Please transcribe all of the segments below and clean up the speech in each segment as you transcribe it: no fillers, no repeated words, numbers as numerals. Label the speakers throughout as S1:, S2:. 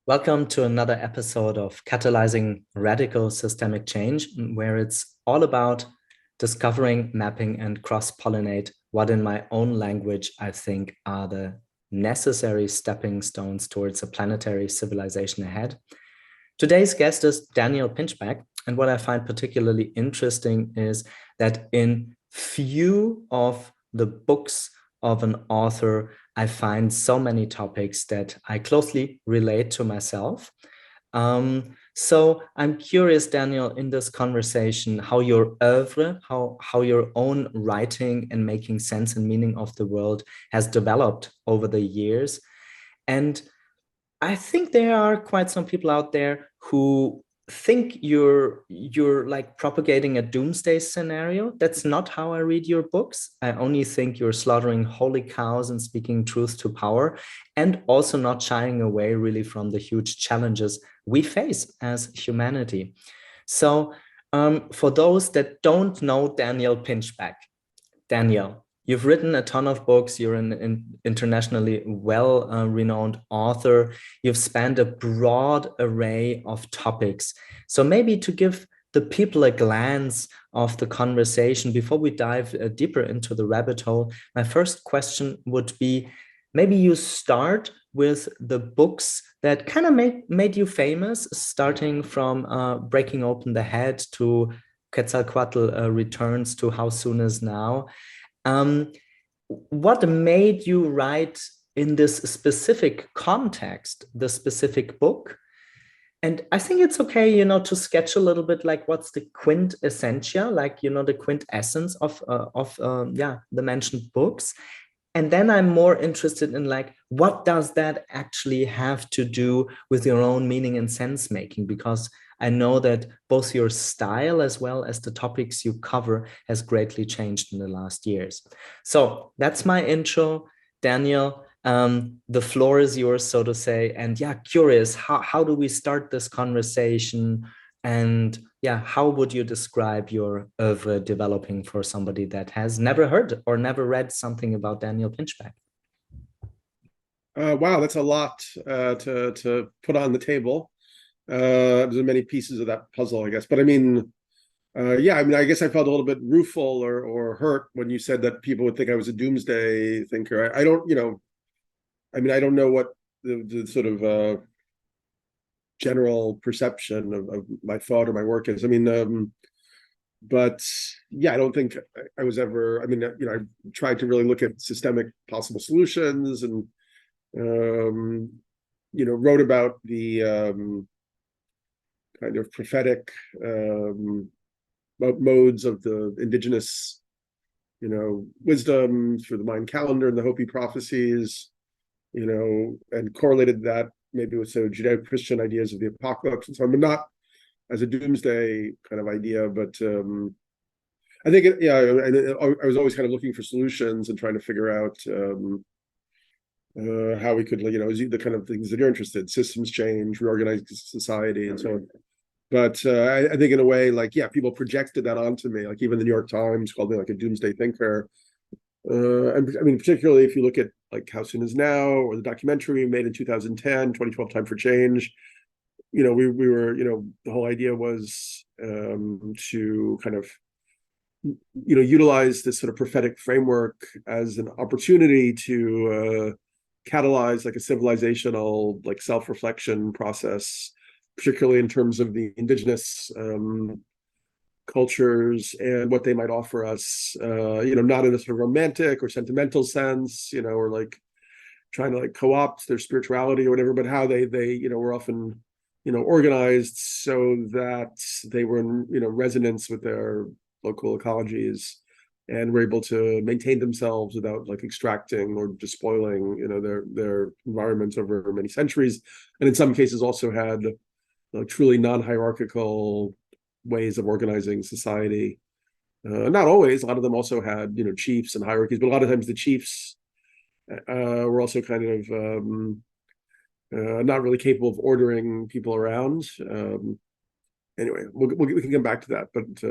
S1: Welcome to another episode of Catalyzing Radical Systemic Change, where it's all about discovering, mapping, and cross-pollinate what in my own language I think are the necessary stepping stones towards a planetary civilization ahead. Today's guest is Daniel Pinchbeck, and what I find particularly interesting is that in few of the books of an author, I find so many topics that I closely relate to myself. So I'm curious, Daniel, in this conversation, how your oeuvre, how your own writing and making sense and meaning of the world has developed over the years. And I think there are quite some people out there who think you're like propagating a doomsday scenario. That's not how I read your books. I only think you're slaughtering holy cows and speaking truth to power, and also not shying away really from the huge challenges we face as humanity. So for those that don't know Daniel Pinchbeck, Daniel, you've written a ton of books. You're an internationally well-renowned author. You've spanned a broad array of topics. So maybe to give the people a glance of the conversation before we dive deeper into the rabbit hole, my first question would be, maybe you start with the books that kind of made you famous, starting from Breaking Open the Head to Quetzalcoatl Returns to How Soon Is Now. Um, what made you write in this specific context, the specific book? And I think it's okay, to sketch a little bit like what's the quintessentia, like, the quintessence of the mentioned books. And then I'm more interested in like, what does that actually have to do with your own meaning and sense making? Because I know that both your style as well as the topics you cover has greatly changed in the last years. So that's my intro, Daniel. The floor is yours, so to say. And yeah, curious, how do we start this conversation? And yeah, how would you describe your oeuvre developing for somebody that has never heard or never read something about Daniel Pinchbeck?
S2: Wow, that's a lot to put on the table. There's many pieces of that puzzle, I guess. But I mean, I guess I felt a little bit rueful or hurt when you said that people would think I was a doomsday thinker. I don't, I don't know what the sort of general perception of my thought or my work is. But yeah, I don't think I was ever. I tried to really look at systemic possible solutions and wrote about the kind of prophetic modes of the indigenous, wisdom through the Mayan calendar and the Hopi prophecies, and correlated that maybe with Judeo-Christian ideas of the apocalypse and so on, but not as a doomsday kind of idea. But I think, I was always kind of looking for solutions and trying to figure out how we could, the kind of things that you're interested in, systems change, reorganize society, and so on. But I think in a way, people projected that onto me. Like even the New York Times called me like a doomsday thinker. And particularly if you look at like How Soon Is Now or the documentary we made in 2010, 2012 Time for Change, we were, the whole idea was to kind of, utilize this sort of prophetic framework as an opportunity to catalyze like a civilizational, like self-reflection process, particularly in terms of the indigenous cultures and what they might offer us, not in a sort of romantic or sentimental sense, or like trying to like co-opt their spirituality or whatever, but how they were often, organized so that they were in, resonance with their local ecologies and were able to maintain themselves without like extracting or despoiling, their environments over many centuries. And in some cases also had truly non-hierarchical ways of organizing society. Not always. A lot of them also had, chiefs and hierarchies, but a lot of times the chiefs were also kind of not really capable of ordering people around. Anyway, we can come back to that. But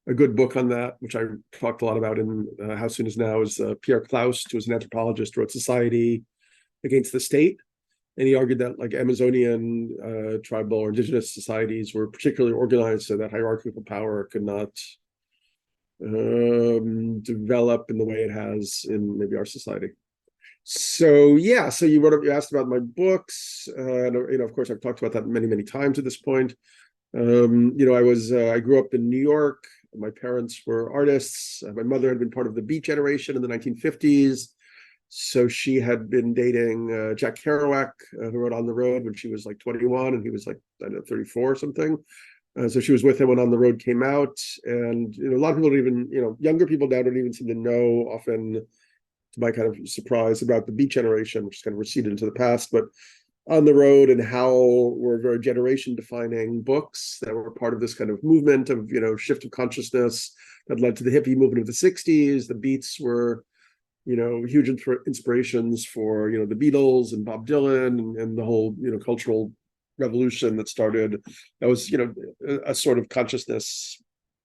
S2: a good book on that, which I talked a lot about in How Soon Is Now, is Pierre Klaus, who was an anthropologist, wrote Society Against the State. And he argued that like Amazonian tribal or indigenous societies were particularly organized so that hierarchical power could not develop in the way it has in maybe our society. So yeah, so you asked about my books. Of course, I've talked about that many times at this point. I grew up in New York. My parents were artists. My mother had been part of the Beat generation in the 1950s. So she had been dating Jack Kerouac, who wrote On the Road when she was like 21, and he was like, I don't know, 34 or something. So she was with him when On the Road came out. And a lot of people don't even, younger people now don't even seem to know, often to my kind of surprise, about the Beat generation, which is kind of receded into the past. But On the Road and Howl were very generation defining books that were part of this kind of movement of, shift of consciousness that led to the hippie movement of the 60s. The Beats were, huge inspirations for, the Beatles and Bob Dylan and the whole, cultural revolution that started. That was, a sort of consciousness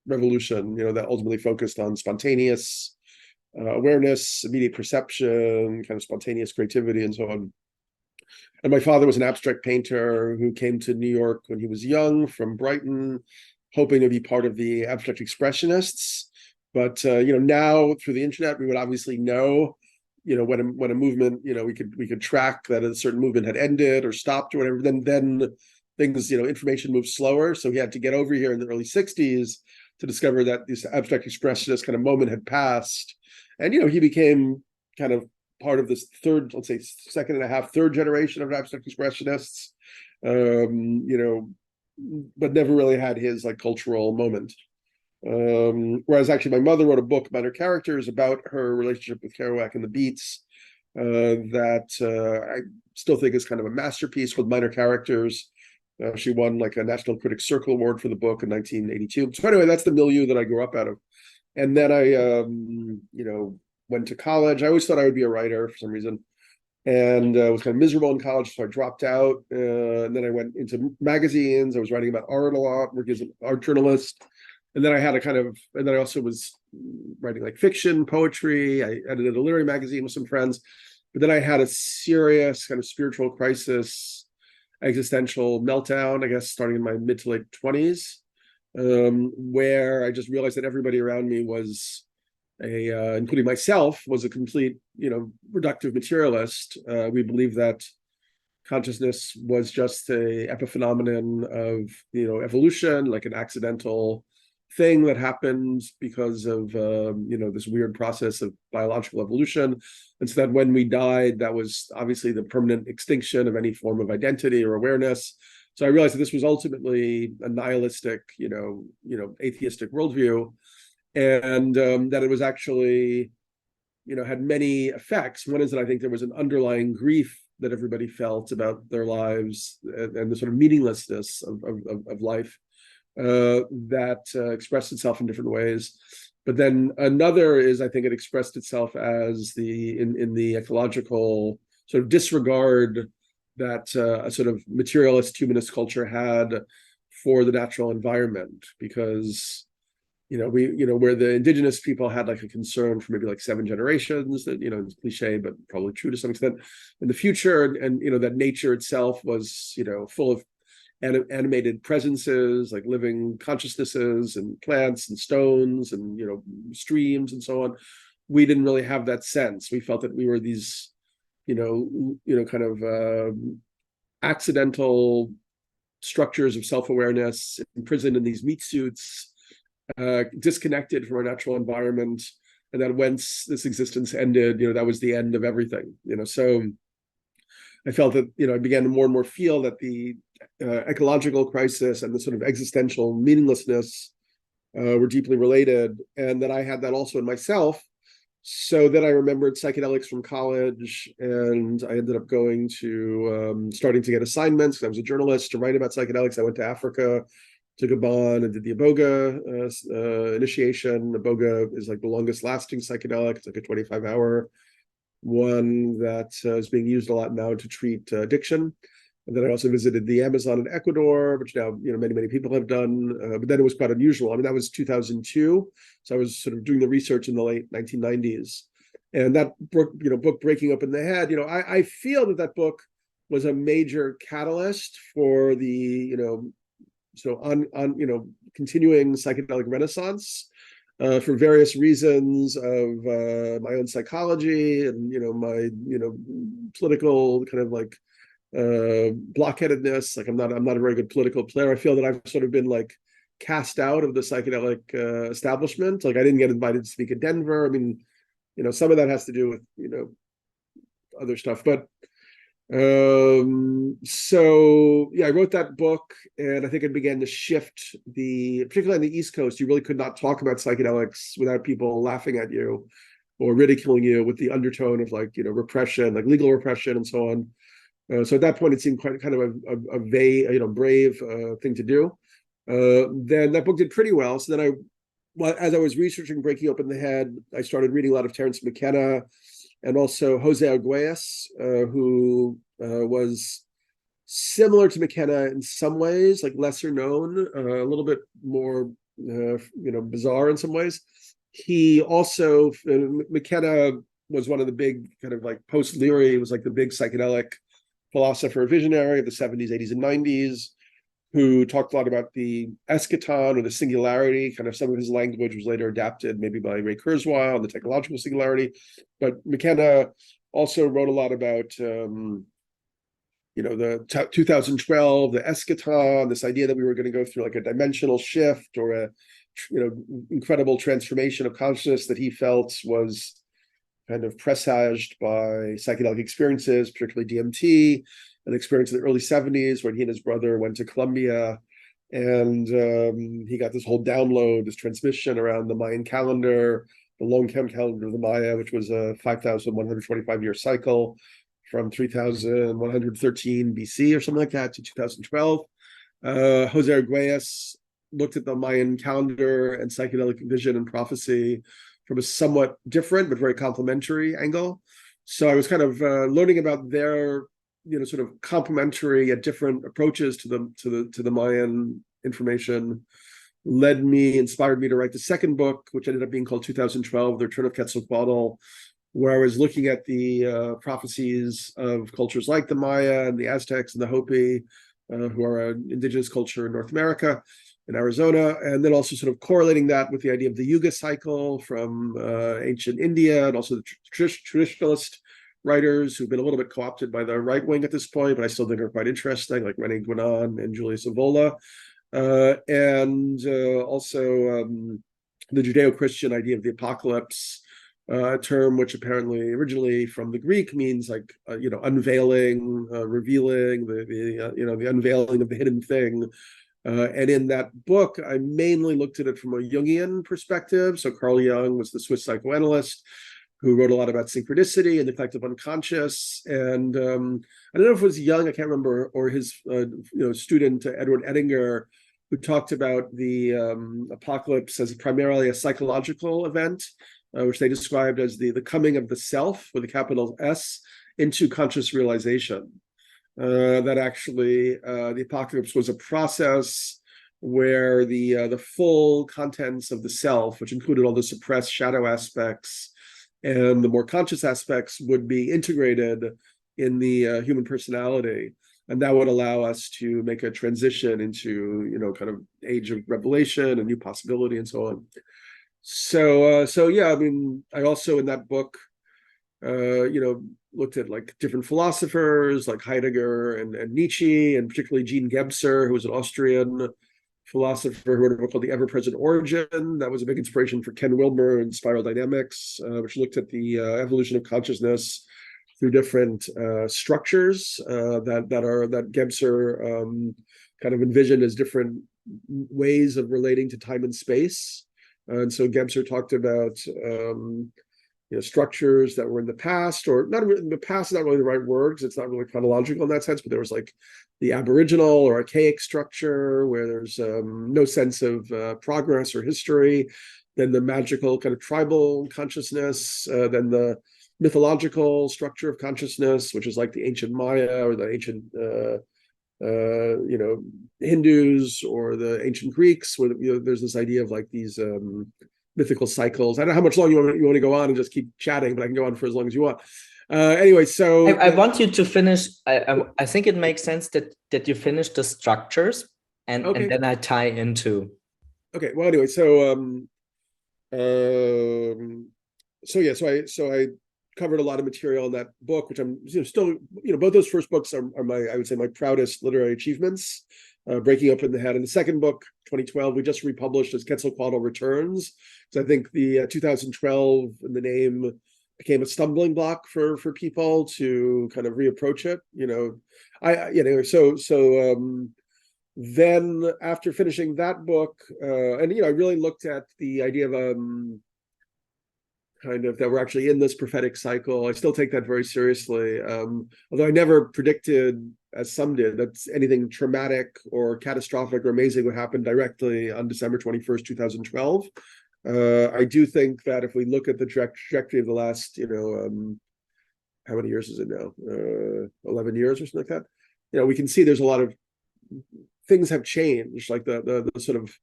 S2: revolution, that ultimately focused on spontaneous awareness, immediate perception, kind of spontaneous creativity, and so on. And my father was an abstract painter who came to New York when he was young from Brighton, hoping to be part of the abstract expressionists. But now through the internet, we would obviously know, when a movement, we could track that a certain movement had ended or stopped or whatever. Then things, information moves slower. So he had to get over here in the early 60s to discover that this abstract expressionist kind of moment had passed. And he became kind of part of this third, let's say second and a half, third generation of abstract expressionists, but never really had his like cultural moment. Whereas actually my mother wrote a book, Minor Characters, about her relationship with Kerouac and the Beats, that I still think is kind of a masterpiece called Minor Characters. She won like a National Critics Circle Award for the book in 1982. So anyway, that's the milieu that I grew up out of. And then I, went to college. I always thought I would be a writer for some reason, and was kind of miserable in college, so I dropped out. And then I went into magazines. I was writing about art a lot, working as an art journalist. And then I had and then I also was writing like fiction, poetry. I edited a literary magazine with some friends. But then I had a serious kind of spiritual crisis, existential meltdown, I guess, starting in my mid to late 20s, where I just realized that everybody around me was including myself, was a complete, reductive materialist. We believed that consciousness was just a epiphenomenon of, evolution, like an accidental thing that happened because of, this weird process of biological evolution. And so that when we died, that was obviously the permanent extinction of any form of identity or awareness. So I realized that this was ultimately a nihilistic, atheistic worldview, and that it was actually, had many effects. One is that I think there was an underlying grief that everybody felt about their lives and the sort of meaninglessness of life that expressed itself in different ways. But then another is, I think it expressed itself as in the ecological sort of disregard that a sort of materialist humanist culture had for the natural environment, because where the indigenous people had like a concern for maybe like 7 generations, that it's cliche but probably true to some extent, in the future, and that nature itself was full of animated presences, like living consciousnesses and plants and stones and streams and so on. We didn't really have that sense. We felt that we were these kind of accidental structures of self-awareness imprisoned in these meat suits, disconnected from our natural environment, and that once this existence ended, that was the end of everything. So I felt that I began to more and more feel that the ecological crisis and the sort of existential meaninglessness were deeply related, and that I had that also in myself. So then I remembered psychedelics from college, and I ended up going to starting to get assignments, because I was a journalist, to write about psychedelics. I went to Africa, to Gabon, and did the Iboga initiation. Iboga is like the longest lasting psychedelic. It's like a 25-hour one that is being used a lot now to treat addiction. And then I also visited the Amazon in Ecuador, which now many people have done. But then it was quite unusual. I mean, that was 2002, so I was sort of doing the research in the late 1990s, and that book, book Breaking Open the Head. I feel that book was a major catalyst for the, continuing psychedelic renaissance, for various reasons of my own psychology and my political kind of like blockheadedness. Like I'm not a very good political player. I feel that I've sort of been like cast out of the psychedelic establishment. Like I didn't get invited to speak at Denver. I mean, some of that has to do with other stuff, but so yeah, I wrote that book, and I think it began to shift particularly on the East Coast, you really could not talk about psychedelics without people laughing at you or ridiculing you with the undertone of like repression, like legal repression and so on. So at that point, it seemed quite kind of a brave thing to do. Then that book did pretty well. So then as I was researching Breaking Open the Head, I started reading a lot of Terence McKenna and also Jose Arguelles, who was similar to McKenna in some ways, like lesser known, a little bit more, bizarre in some ways. He also, McKenna was one of the big kind of like post-Leary, was like the big psychedelic philosopher visionary of the 70s, 80s, and 90s, who talked a lot about the eschaton or the singularity. Kind of some of his language was later adapted maybe by Ray Kurzweil, the technological singularity. But McKenna also wrote a lot about, the 2012, the eschaton, this idea that we were going to go through like a dimensional shift or a, incredible transformation of consciousness that he felt was kind of presaged by psychedelic experiences, particularly DMT, an experience in the early 70s when he and his brother went to Colombia, and he got this whole download, this transmission around the Mayan calendar, the long-term calendar of the Maya, which was a 5,125-year cycle from 3,113 BC or something like that to 2012. Jose Arguelles looked at the Mayan calendar and psychedelic vision and prophecy from a somewhat different but very complementary angle. So I was kind of learning about their sort of complementary yet different approaches to the Mayan information, inspired me to write the second book, which ended up being called 2012, The Return of Quetzalcoatl, where I was looking at the prophecies of cultures like the Maya and the Aztecs and the Hopi, who are an indigenous culture in North America, in Arizona, and then also sort of correlating that with the idea of the Yuga cycle from ancient India, and also the traditionalist writers who've been a little bit co-opted by the right wing at this point, but I still think are quite interesting, like René Guénon and Julius Evola, and also the Judeo-Christian idea of the apocalypse, a term which apparently originally from the Greek means like unveiling, revealing, the unveiling of the hidden thing. And in that book, I mainly looked at it from a Jungian perspective. So Carl Jung was the Swiss psychoanalyst who wrote a lot about synchronicity and the collective unconscious. And I don't know if it was Jung, I can't remember, or his student Edward Edinger, who talked about the apocalypse as primarily a psychological event, which they described as the coming of the self with a capital S into conscious realization. That actually the apocalypse was a process where the full contents of the self, which included all the suppressed shadow aspects and the more conscious aspects, would be integrated in the human personality, and that would allow us to make a transition into kind of age of revelation and new possibility and so on. So yeah, I mean, I also in that book looked at like different philosophers like Heidegger and Nietzsche, and particularly Jean Gebser, who was an Austrian philosopher who wrote a book called The Ever-Present Origin. That was a big inspiration for Ken Wilber and Spiral Dynamics, which looked at the evolution of consciousness through different structures that Gebser kind of envisioned as different ways of relating to time and space. And so Gebser talked about structures that were in the past, or not in the past is not really the right word because it's not really chronological in that sense, but there was like the aboriginal or archaic structure where there's no sense of progress or history, then the magical kind of tribal consciousness, then the mythological structure of consciousness, which is like the ancient Maya or the ancient Hindus or the ancient Greeks, where there's this idea of like these mythical cycles. I don't know how much longer you want to go on and just keep chatting, but I can go on for as long as you want. Anyway, so
S1: I want you to finish. I think it makes sense that you finish the structures, and
S2: okay,
S1: then I tie into.
S2: okay. Well, anyway, um, yeah, so I covered a lot of material in that book, which I'm still, both those first books are my, I would say, my proudest literary achievements. Breaking Up in the Head, and the second book, 2012, we just republished as Quetzalcoatl Returns. So I think the 2012 in the name became a stumbling block for people to kind of reapproach it. Then after finishing that book, and I really looked at the idea of kind of that we're actually in this prophetic cycle. I still take that very seriously. Although I never predicted, as some did, that anything traumatic or catastrophic or amazing would happen directly on December 21st, 2012. I do think that if we look at the trajectory of the last, how many years is it now? 11 years or something like that. We can see there's a lot of things have changed, like the sort of,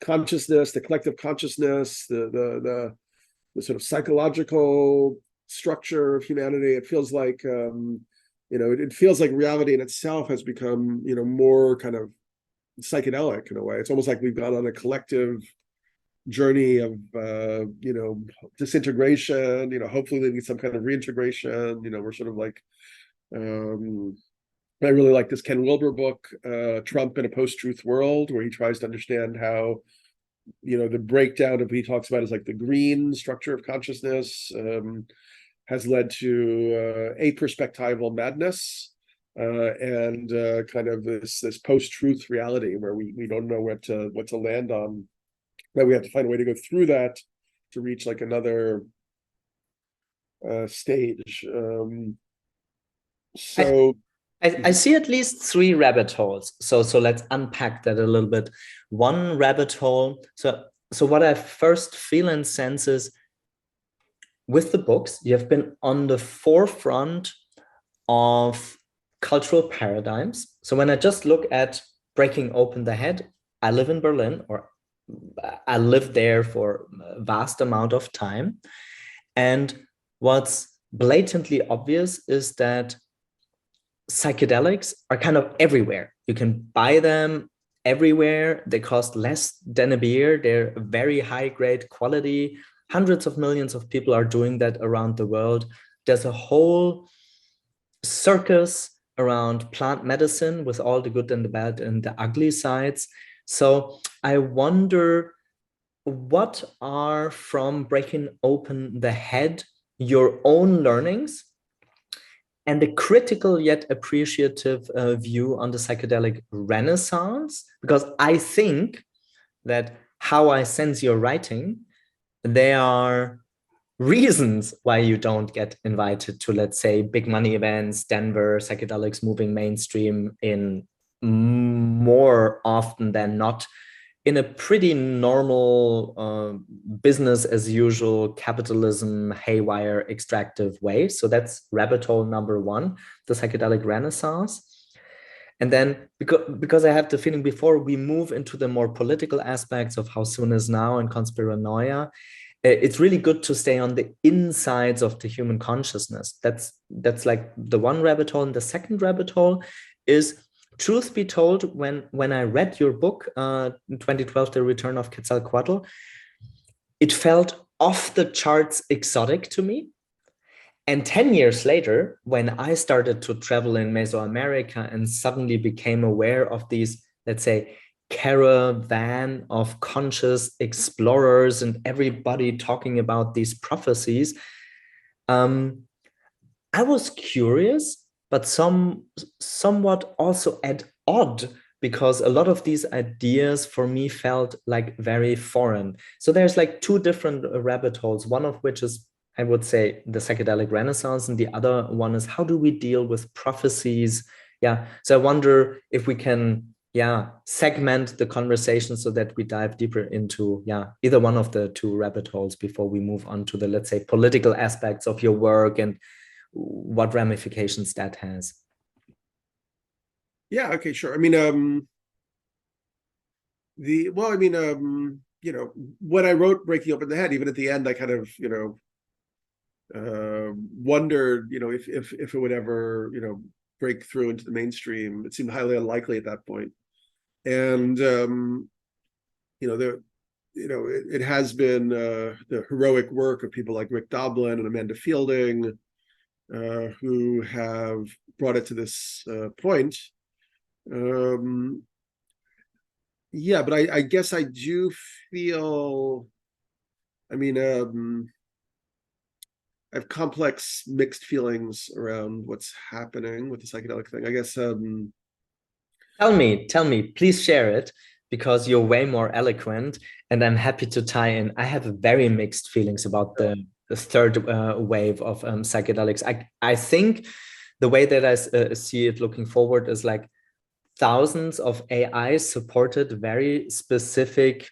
S2: consciousness, the collective consciousness, the sort of psychological structure of humanity. It feels like, it feels like reality in itself has become, more kind of psychedelic in a way. It's almost like we've gone on a collective journey of, disintegration, hopefully maybe some kind of reintegration. We're sort of like, I really like this Ken Wilber book, Trump in a Post-Truth World, where he tries to understand how, the breakdown of what he talks about is like the green structure of consciousness has led to aperspectival madness and kind of this post-truth reality where we don't know what to land on. That we have to find a way to go through that to reach like another stage. So
S1: I see at least three rabbit holes. So let's unpack that a little bit. One rabbit hole. So what I first feel and sense is with the books, you have been on the forefront of cultural paradigms. So when I just look at Breaking Open the Head, I live in Berlin, or I lived there for a vast amount of time. And what's blatantly obvious is that psychedelics are kind of everywhere. You can buy them everywhere. They cost less than a beer. They're very high grade quality. Hundreds of millions of people are doing that around the world. There's a whole circus around plant medicine with all the good and the bad and the ugly sides. So I wonder, what are, from Breaking Open the Head, your own learnings and a critical yet appreciative view on the psychedelic renaissance? Because I think that how I sense your writing, there are reasons why you don't get invited to, let's say, big money events, Denver, psychedelics moving mainstream in more often than not, in a pretty normal business as usual, capitalism, haywire, extractive way. So that's rabbit hole number one, the psychedelic renaissance. And then because I have the feeling before we move into the more political aspects of how soon is now and conspiranoia, it's really good to stay on the insides of the human consciousness. That's like the one rabbit hole. And the second rabbit hole is, truth be told, when I read your book, in 2012, The Return of Quetzalcoatl, it felt off the charts exotic to me. And 10 years later, when I started to travel in Mesoamerica and suddenly became aware of these, let's say, caravan of conscious explorers and everybody talking about these prophecies, I was curious, but somewhat also at odd, because a lot of these ideas for me felt like very foreign. So there's like two different rabbit holes, one of which is, I would say, the psychedelic renaissance, and the other one is, how do we deal with prophecies? Yeah. So I wonder if we can, segment the conversation so that we dive deeper into, either one of the two rabbit holes before we move on to the, let's say, political aspects of your work and what ramifications that has.
S2: yeah, okay, sure. I mean, when I wrote Breaking Open the Head, even at the end, I kind of, wondered, if it would ever, break through into the mainstream. It seemed highly unlikely at that point. And there, it has been the heroic work of people like Rick Doblin and Amanda Fielding, who have brought it to this point. Yeah, but I guess I do feel, I mean, I have complex, mixed feelings around what's happening with the psychedelic thing. I guess.
S1: Tell me, please share it, because you're way more eloquent, and I'm happy to tie in. I have very mixed feelings about the third wave of psychedelics. I think the way that I see it looking forward is like thousands of AI supported very specific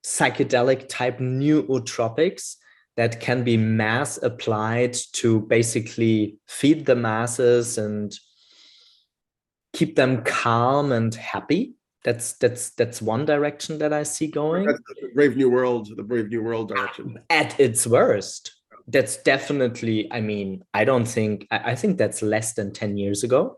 S1: psychedelic type nootropics that can be mass applied to basically feed the masses and keep them calm and happy. That's one direction that I see going.
S2: That's the Brave New World direction.
S1: At its worst, that's definitely, I mean, I think that's less than 10 years ago,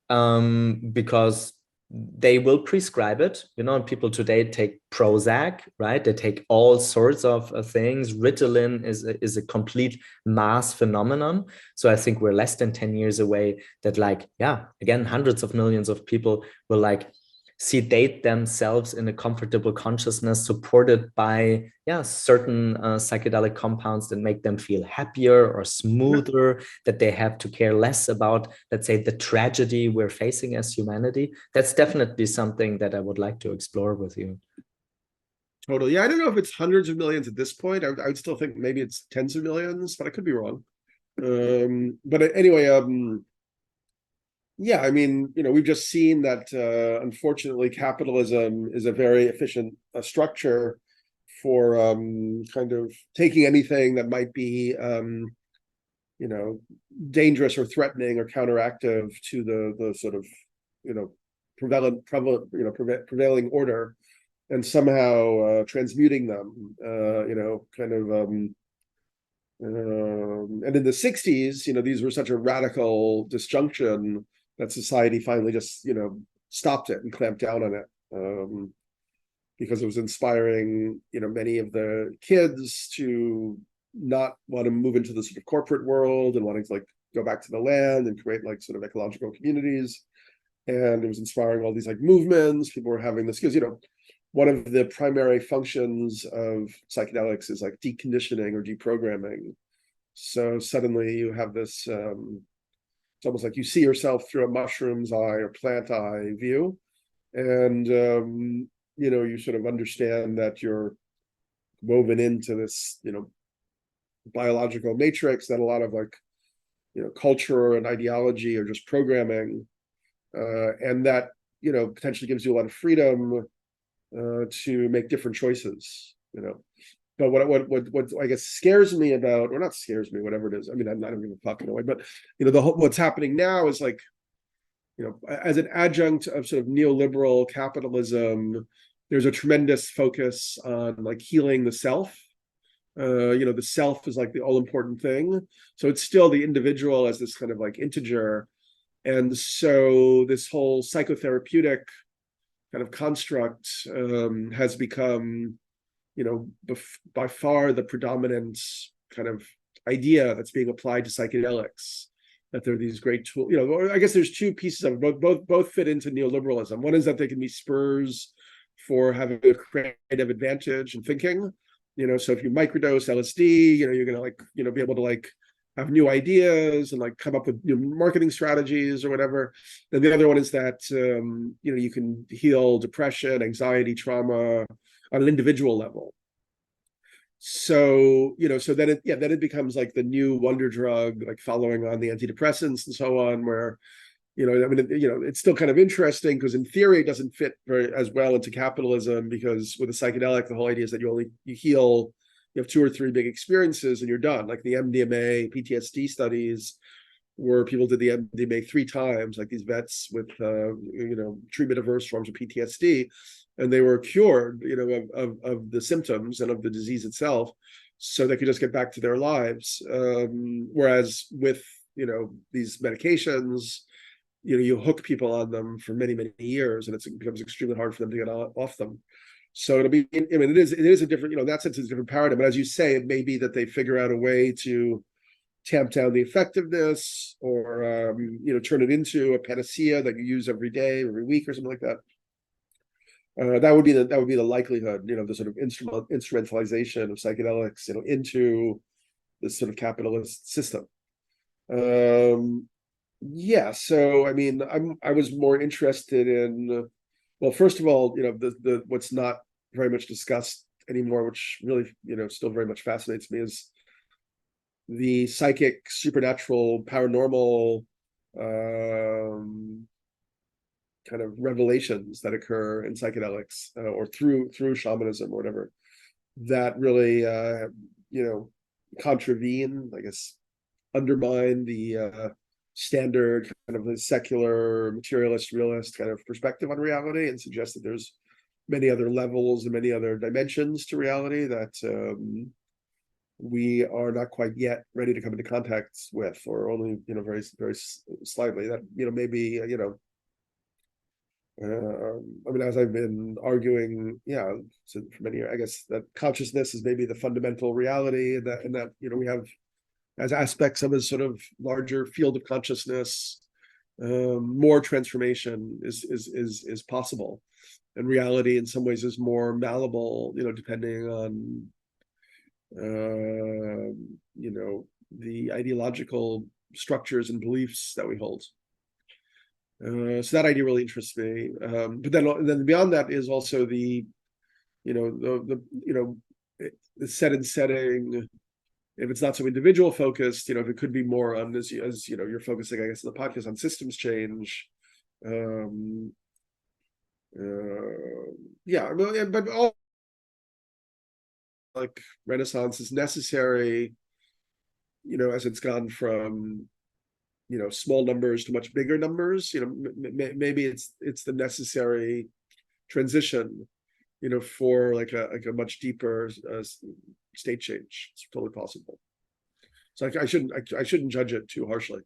S1: because they will prescribe it. People today take Prozac, right? They take all sorts of things. Ritalin is a complete mass phenomenon. So I think we're less than 10 years away that, like, yeah, again, hundreds of millions of people will like sedate themselves in a comfortable consciousness supported by certain psychedelic compounds that make them feel happier or smoother, that they have to care less about, let's say, the tragedy we're facing as humanity. That's definitely something that I would like to explore with you.
S2: Totally. Yeah, I don't know if it's hundreds of millions at this point. I would still think maybe it's tens of millions, but I could be wrong. But anyway, yeah, I mean, we've just seen that unfortunately capitalism is a very efficient structure for kind of taking anything that might be dangerous or threatening or counteractive to the sort of prevailing order, and somehow transmuting them, and in the 60s, these were such a radical disjunction that society finally just, stopped it and clamped down on it, because it was inspiring, many of the kids to not want to move into the sort of corporate world and wanting to like go back to the land and create like sort of ecological communities. And it was inspiring all these like movements. People were having this because, one of the primary functions of psychedelics is like deconditioning or deprogramming. So suddenly you have this, it's almost like you see yourself through a mushroom's eye or plant eye view. And, you sort of understand that you're woven into this, biological matrix that a lot of like, culture and ideology are just programming. And that, potentially gives you a lot of freedom to make different choices, But what I guess scares me about, or not scares me, whatever it is. I mean, I'm not even fucking away, but what's happening now is like, as an adjunct of sort of neoliberal capitalism, there's a tremendous focus on like healing the self. The self is like the all important thing. So it's still the individual as this kind of like integer. And so this whole psychotherapeutic kind of construct has become, by far the predominant kind of idea that's being applied to psychedelics. That there are these great tools. I guess there's two pieces of it. Both fit into neoliberalism. One is that they can be spurs for having a creative advantage in thinking. So if you microdose LSD, you're gonna like, be able to like have new ideas and like come up with new marketing strategies or whatever. And the other one is that you can heal depression, anxiety, trauma on an individual level. So so then it becomes like the new wonder drug, like following on the antidepressants and so on, where it's still kind of interesting because in theory it doesn't fit very as well into capitalism, because with a psychedelic the whole idea is that you heal. You have 2 or 3 big experiences and you're done. Like the MDMA PTSD studies, where people did the MDMA 3 times, like these vets with treatment averse forms of PTSD, and they were cured, of the symptoms and of the disease itself. so they could just get back to their lives. Whereas with, these medications, you hook people on them for many, many years, and it becomes extremely hard for them to get off them. So it'll be, it is a different, in that sense, it's a different paradigm. But as you say, it may be that they figure out a way to tamp down the effectiveness, or turn it into a panacea that you use every day, every week, or something like that. That would be the likelihood, the sort of instrumentalization of psychedelics, into this sort of capitalist system. Yeah, so I mean, I was more interested in, well, first of all, the what's not very much discussed anymore, which really, still very much fascinates me, is the psychic, supernatural, paranormal kind of revelations that occur in psychedelics, or through shamanism or whatever, that really contravene, I guess, undermine the standard kind of the secular materialist realist kind of perspective on reality, and suggest that there's many other levels and many other dimensions to reality that we are not quite yet ready to come into contact with, or only very, very slightly. That maybe I mean, as I've been arguing, so for many years, I guess that consciousness is maybe the fundamental reality, and that we have as aspects of a sort of larger field of consciousness, more transformation is possible, and reality in some ways is more malleable, depending on the ideological structures and beliefs that we hold. So that idea really interests me. But then beyond that is also the set and setting. If it's not so individual focused, if it could be more on, as you're focusing, I guess, in the podcast, on systems change. Yeah, but all like Renaissance is necessary, as it's gone from small numbers to much bigger numbers. Maybe it's the necessary transition, for like a much deeper state change. It's totally possible. So I shouldn't judge it too harshly.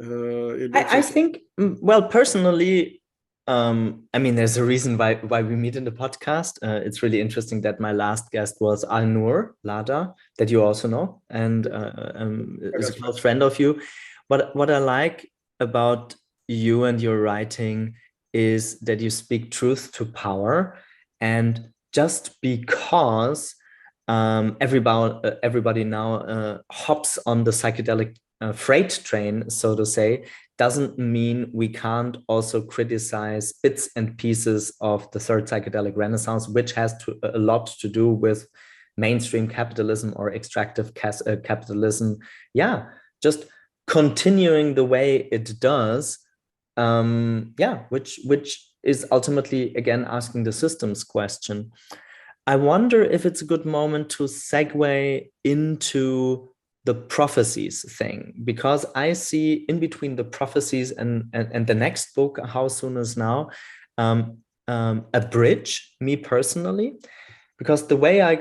S1: I think, well, personally, I mean, there's a reason why we meet in the podcast. It's really interesting that my last guest was Al-Noor Lada, that you also know, and is a close friend of you. What I like about you and your writing is that you speak truth to power, and just because everybody now hops on the psychedelic freight train, so to say, doesn't mean we can't also criticize bits and pieces of the third psychedelic renaissance, which has a lot to do with mainstream capitalism or extractive capitalism. Yeah, just continuing the way it does, which is ultimately, again, asking the systems question. I wonder if it's a good moment to segue into the prophecies thing, because I see in between the prophecies and the next book, How Soon Is Now, a bridge, me personally, because the way I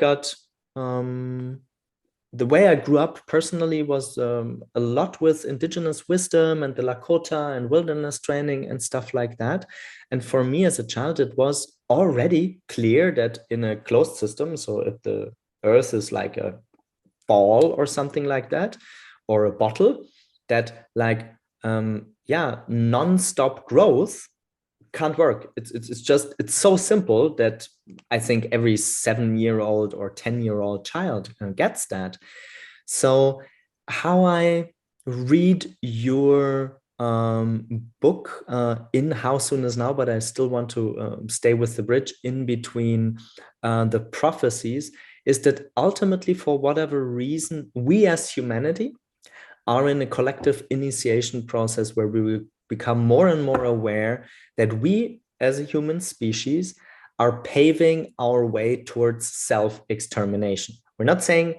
S1: grew up personally was a lot with indigenous wisdom and the Lakota and wilderness training and stuff like that. And for me as a child, it was already clear that in a closed system, so if the earth is like a ball or something like that, or a bottle, that like, non-stop growth can't work. It's so simple that I think every 7-year-old or 10-year-old child gets that. So how I read your book in How Soon Is Now, but I still want to stay with the bridge in between the prophecies, is that ultimately, for whatever reason, we as humanity are in a collective initiation process where we will become more and more aware that we as a human species are paving our way towards self-extermination. We're not saying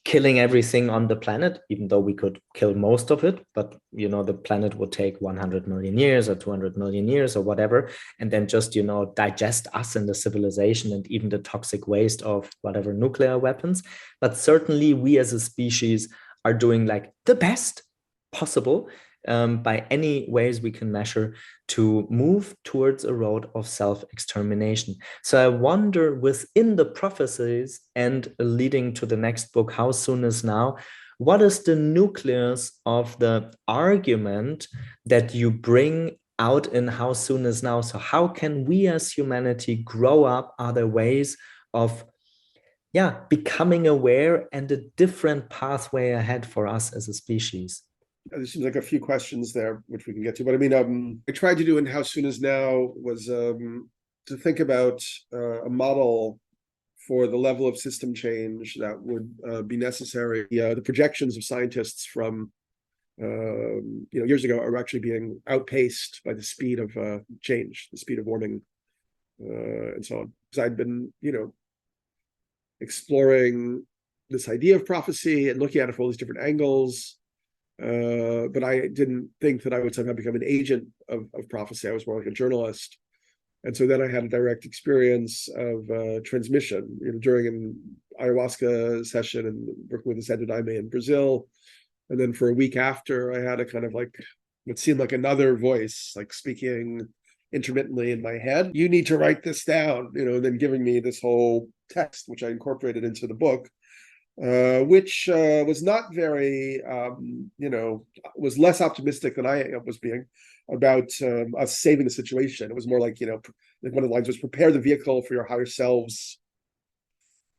S1: killing everything on the planet, even though we could kill most of it, but the planet would take 100 million years or 200 million years or whatever, and then just digest us in the civilization and even the toxic waste of whatever nuclear weapons. But certainly we as a species are doing like the best possible, by any ways we can measure, to move towards a road of self-extermination. So I wonder, within the prophecies and leading to the next book, How Soon Is Now, what is the nucleus of the argument that you bring out in How Soon Is Now? So how can we as humanity grow up? Are there ways of becoming aware and a different pathway ahead for us as a species?
S2: There seems like a few questions there, which we can get to. But I mean, I tried to do in How Soon Is Now was to think about a model for the level of system change that would be necessary. The projections of scientists from years ago are actually being outpaced by the speed of change, the speed of warming, and so on. Because I'd been, exploring this idea of prophecy and looking at it from all these different angles. But I didn't think that I would somehow become an agent of prophecy. I was more like a journalist. And so then I had a direct experience of transmission, during an ayahuasca session and working with the Santo Daime in Brazil. And then for a week after, I had a kind of like, it seemed like another voice, like speaking intermittently in my head. You need to write this down, and then giving me this whole text, which I incorporated into the book. Which was not very, was less optimistic than I was being about us saving the situation. It was more like, like one of the lines was, prepare the vehicle for your higher selves.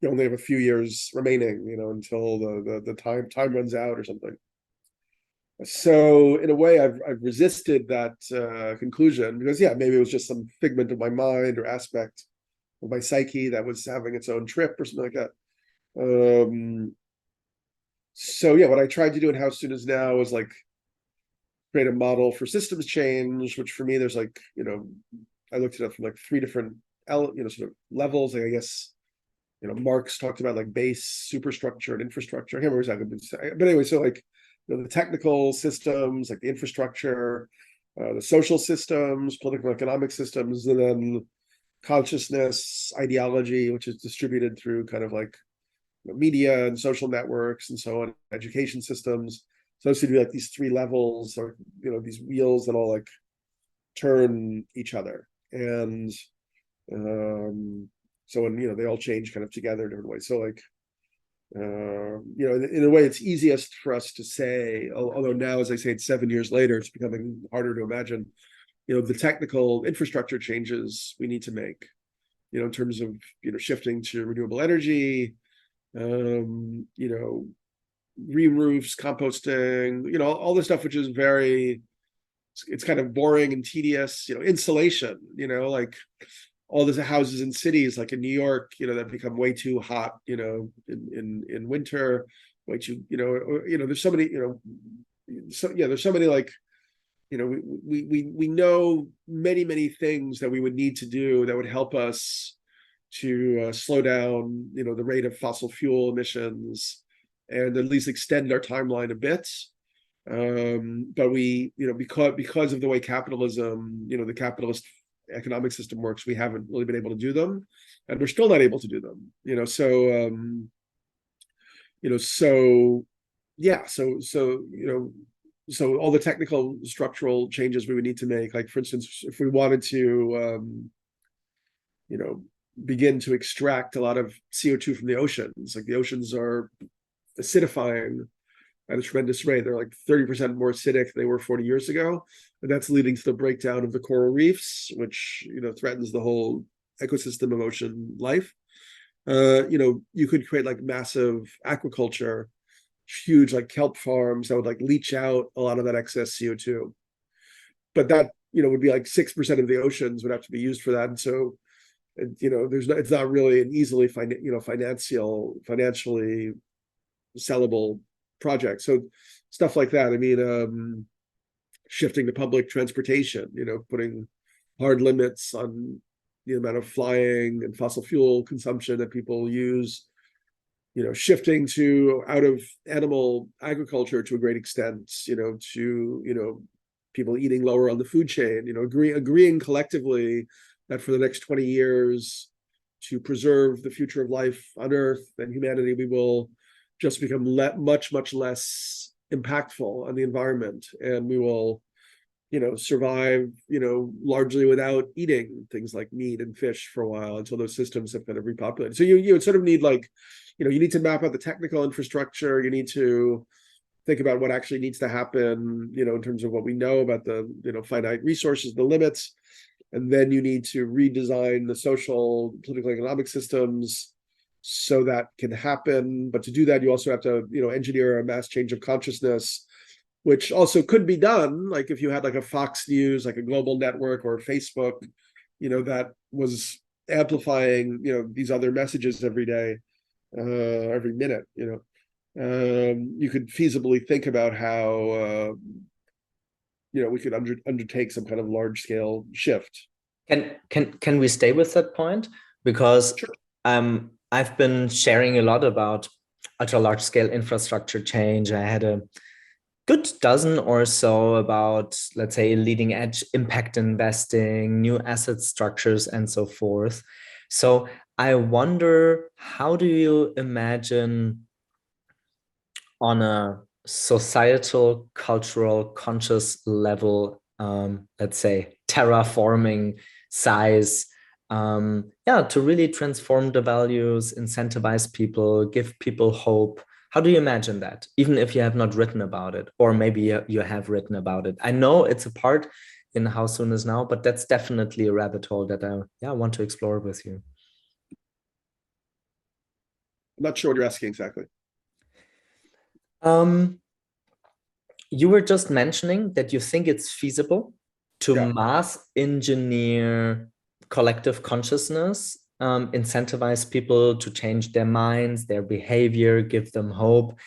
S2: You only have a few years remaining, until the time runs out or something. So in a way, I've resisted that conclusion because, maybe it was just some figment of my mind or aspect of my psyche that was having its own trip or something like that. So what I tried to do in How Soon Is Now was like create a model for systems change, which for me there's like, I looked at it from like three different sort of levels. Like I guess, Marx talked about like base, superstructure, and infrastructure. I can't remember exactly, but anyway, so like the technical systems, like the infrastructure, the social systems, political economic systems, and then consciousness, ideology, which is distributed through kind of like media and social networks and so on, education systems. So those seem to be like these three levels, or these wheels that all like turn each other, and so when they all change kind of together in different ways. So like in a way, it's easiest for us to say, although now, as I say, it's 7 years later, it's becoming harder to imagine. The technical infrastructure changes we need to make, in terms of shifting to renewable energy, re-roofs, composting, all this stuff, which is it's kind of boring and tedious, insulation, like all these houses in cities like in New York, that become way too hot, in winter, way too, there's so many, there's so many like, we know many things that we would need to do that would help us to slow down, the rate of fossil fuel emissions, and at least extend our timeline a bit. But we, because of the way capitalism, the capitalist economic system works, we haven't really been able to do them, and we're still not able to do them. So all the technical structural changes we would need to make, like for instance, if we wanted to, begin to extract a lot of CO2 from the oceans, like the oceans are acidifying at a tremendous rate. They're like 30% more acidic than they were 40 years ago. And that's leading to the breakdown of the coral reefs, which, threatens the whole ecosystem of ocean life. You could create like massive aquaculture, huge like kelp farms that would like leach out a lot of that excess CO2. But that, would be like 6% of the oceans would have to be used for that. And so, it's not really an easily financially sellable project. So stuff like that. I mean, shifting to public transportation, putting hard limits on the amount of flying and fossil fuel consumption that people use. shifting to out of animal agriculture to a great extent, to, people eating lower on the food chain, agreeing collectively that for the next 20 years to preserve the future of life on Earth and humanity, we will just become much, much less impactful on the environment. And we will, survive, largely without eating things like meat and fish for a while until those systems have kind of repopulated. So you sort of need like, you need to map out the technical infrastructure. You need to think about what actually needs to happen, in terms of what we know about the, finite resources, the limits. And then you need to redesign the social, political, economic systems so that can happen. But to do that, you also have to, engineer a mass change of consciousness, which also could be done. Like if you had like a Fox News, like a global network, or Facebook, that was amplifying, these other messages every day, every minute, you could feasibly think about how, we could undertake some kind of large scale shift.
S1: Can we stay with that point? Because
S2: Sure.
S1: I've been sharing a lot about ultra large scale infrastructure change. I had a good dozen or so about, let's say, leading edge impact investing, new asset structures, and so forth. So I wonder, how do you imagine on a societal, cultural, conscious level, let's say, terraforming size, to really transform the values, incentivize people, give people hope? How do you imagine that, even if you have not written about it, or maybe you have written about it? I know it's a part in How Soon Is Now, but that's definitely a rabbit hole that I want to explore with you.
S2: I'm not sure what you're asking exactly.
S1: Um, you were just mentioning that you think it's feasible to
S2: Yeah.
S1: mass engineer collective consciousness, incentivize people to change their minds, their behavior, give them hope.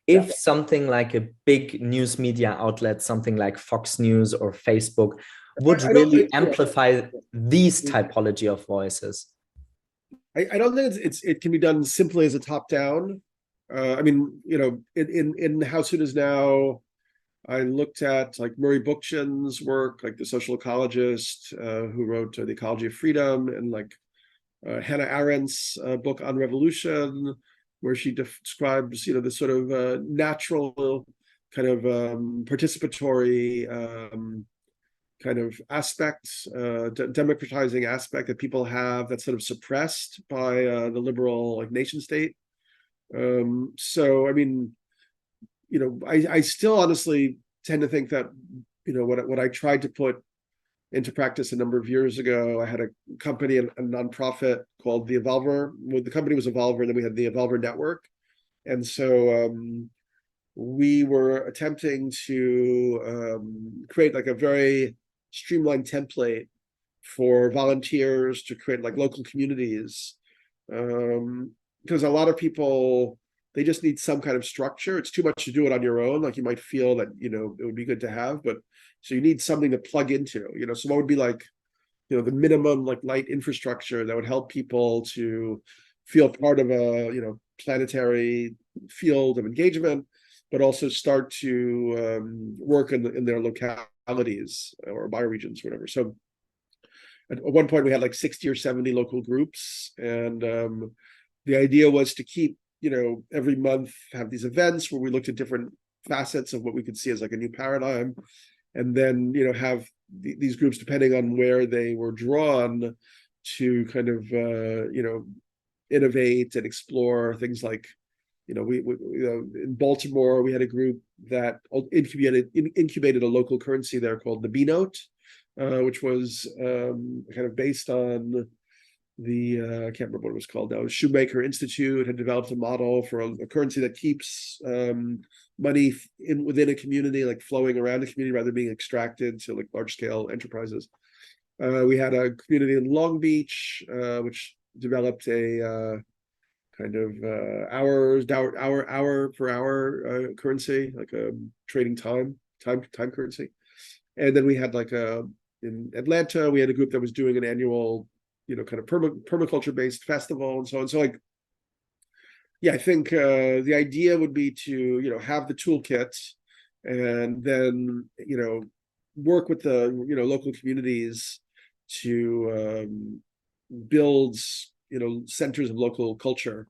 S2: Yeah.
S1: If something like a big news media outlet, something like Fox News or Facebook, would
S2: I don't.
S1: really amplify these typology of voices.
S2: I don't think it can be done simply as a top down. I mean, in How Soon Is Now, I looked at like Murray Bookchin's work, like the social ecologist who wrote The Ecology of Freedom, and like Hannah Arendt's book on revolution, where she describes, this sort of natural kind of participatory kind of aspect, democratizing aspect that people have that's sort of suppressed by the liberal like nation state. So, I mean, I still honestly tend to think that, what I tried to put into practice a number of years ago, I had a company, a nonprofit called The Evolver. Well, the company was Evolver, and then we had the Evolver Network. And so we were attempting to create like a very streamlined template for volunteers to create like local communities. Because a lot of people, they just need some kind of structure. It's too much to do it on your own. Like you might feel that, it would be good to have, but so you need something to plug into, so what would be like, the minimum like light infrastructure that would help people to feel part of a, planetary field of engagement, but also start to work in their localities or bioregions, whatever. So at one point we had like 60 or 70 local groups, and the idea was to keep, every month have these events where we looked at different facets of what we could see as like a new paradigm, and then have these groups, depending on where they were drawn, to kind of innovate and explore things like, we in Baltimore we had a group that incubated a local currency there called the B Note, which was kind of based on the I can't remember what it was called now. Shoemaker Institute had developed a model for a currency that keeps money within a community, like flowing around the community rather than being extracted to like large scale enterprises. We had a community in Long Beach, which developed a kind of hour for hour currency, like a trading time currency. And then we had like in Atlanta, we had a group that was doing an annual, kind of permaculture based festival and so on. So like, yeah, I think the idea would be to, have the toolkit and then, work with the, local communities to build, centers of local culture.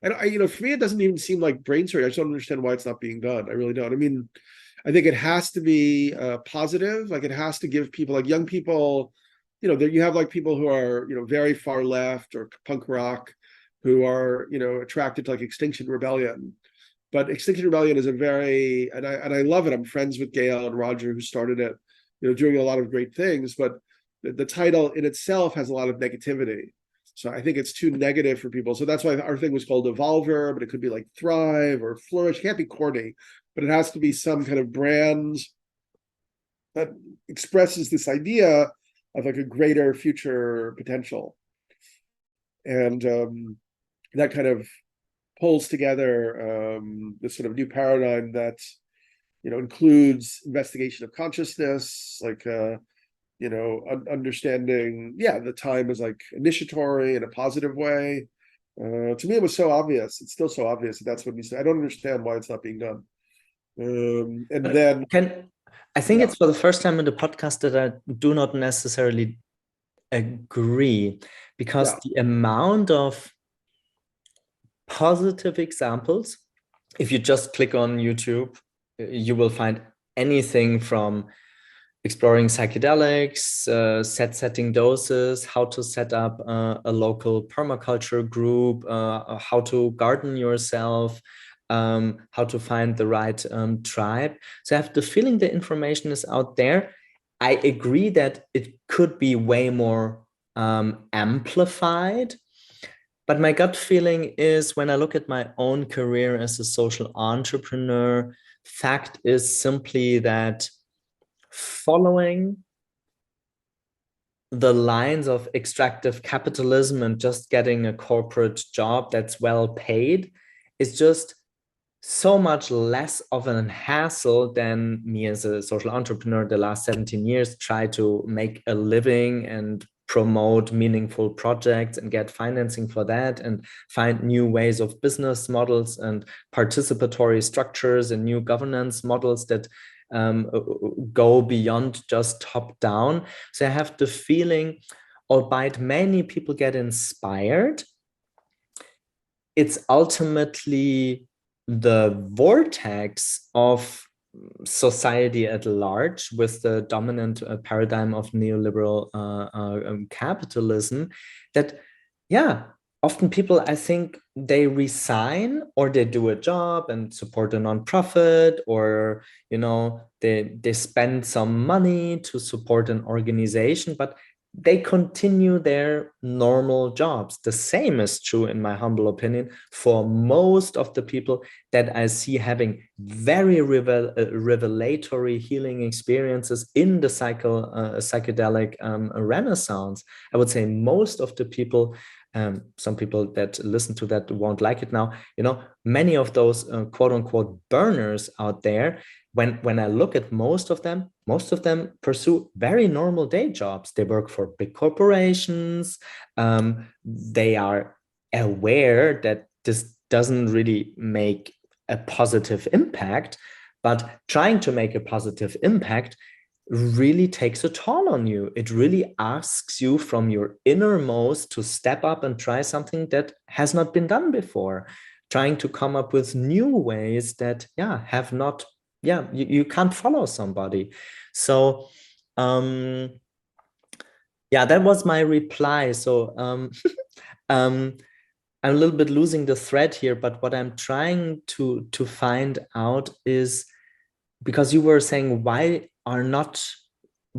S2: And for me, it doesn't even seem like brain surgery. I just don't understand why it's not being done. I really don't. I mean, I think it has to be positive. Like it has to give people, like young people, that you have like people who are, very far left or punk rock, who are, attracted to like Extinction Rebellion. But Extinction Rebellion is a very, and I love it. I'm friends with Gail and Roger, who started it, doing a lot of great things. But the title in itself has a lot of negativity. So I think it's too negative for people. So that's why our thing was called Evolver, but it could be like Thrive or Flourish. It can't be corny, but it has to be some kind of brand that expresses this idea of like a greater future potential. And that kind of pulls together this sort of new paradigm that, includes investigation of consciousness, like understanding, the time is like initiatory in a positive way. To me, it was so obvious. It's still so obvious that that's what we say. I don't understand why it's not being done. And
S1: But
S2: then,
S1: I think
S2: yeah,
S1: it's for the first time in the podcast that I do not necessarily agree, because
S2: yeah,
S1: the amount of positive examples, if you just click on YouTube, you will find anything from exploring psychedelics, setting doses, how to set up a local permaculture group, how to garden yourself, how to find the right tribe. So I have the feeling the information is out there. I agree that it could be way more amplified. But my gut feeling is, when I look at my own career as a social entrepreneur, fact is simply that following the lines of extractive capitalism and just getting a corporate job that's well paid is just so much less of an hassle than me as a social entrepreneur the last 17 years try to make a living and promote meaningful projects and get financing for that and find new ways of business models and participatory structures and new governance models that go beyond just top down. So I have the feeling, albeit many people get inspired, it's ultimately the vortex of society at large with the dominant paradigm of neoliberal capitalism that, yeah, often people, I think, they resign or they do a job and support a nonprofit, or they spend some money to support an organization, but they continue their normal jobs. The same is true, in my humble opinion, for most of the people that I see having very revelatory healing experiences in the psychedelic renaissance. I would say most of the people, some people that listen to that won't like it now, many of those quote unquote burners out there, when I look at most of them pursue very normal day jobs. They work for big corporations. They are aware that this doesn't really make a positive impact, but trying to make a positive impact really takes a toll on you. It really asks you from your innermost to step up and try something that has not been done before, trying to come up with new ways that, have not, you can't follow somebody. So that was my reply. So um I'm a little bit losing the thread here, but what I'm trying to find out is, because you were saying, why
S2: I
S1: is
S2: just,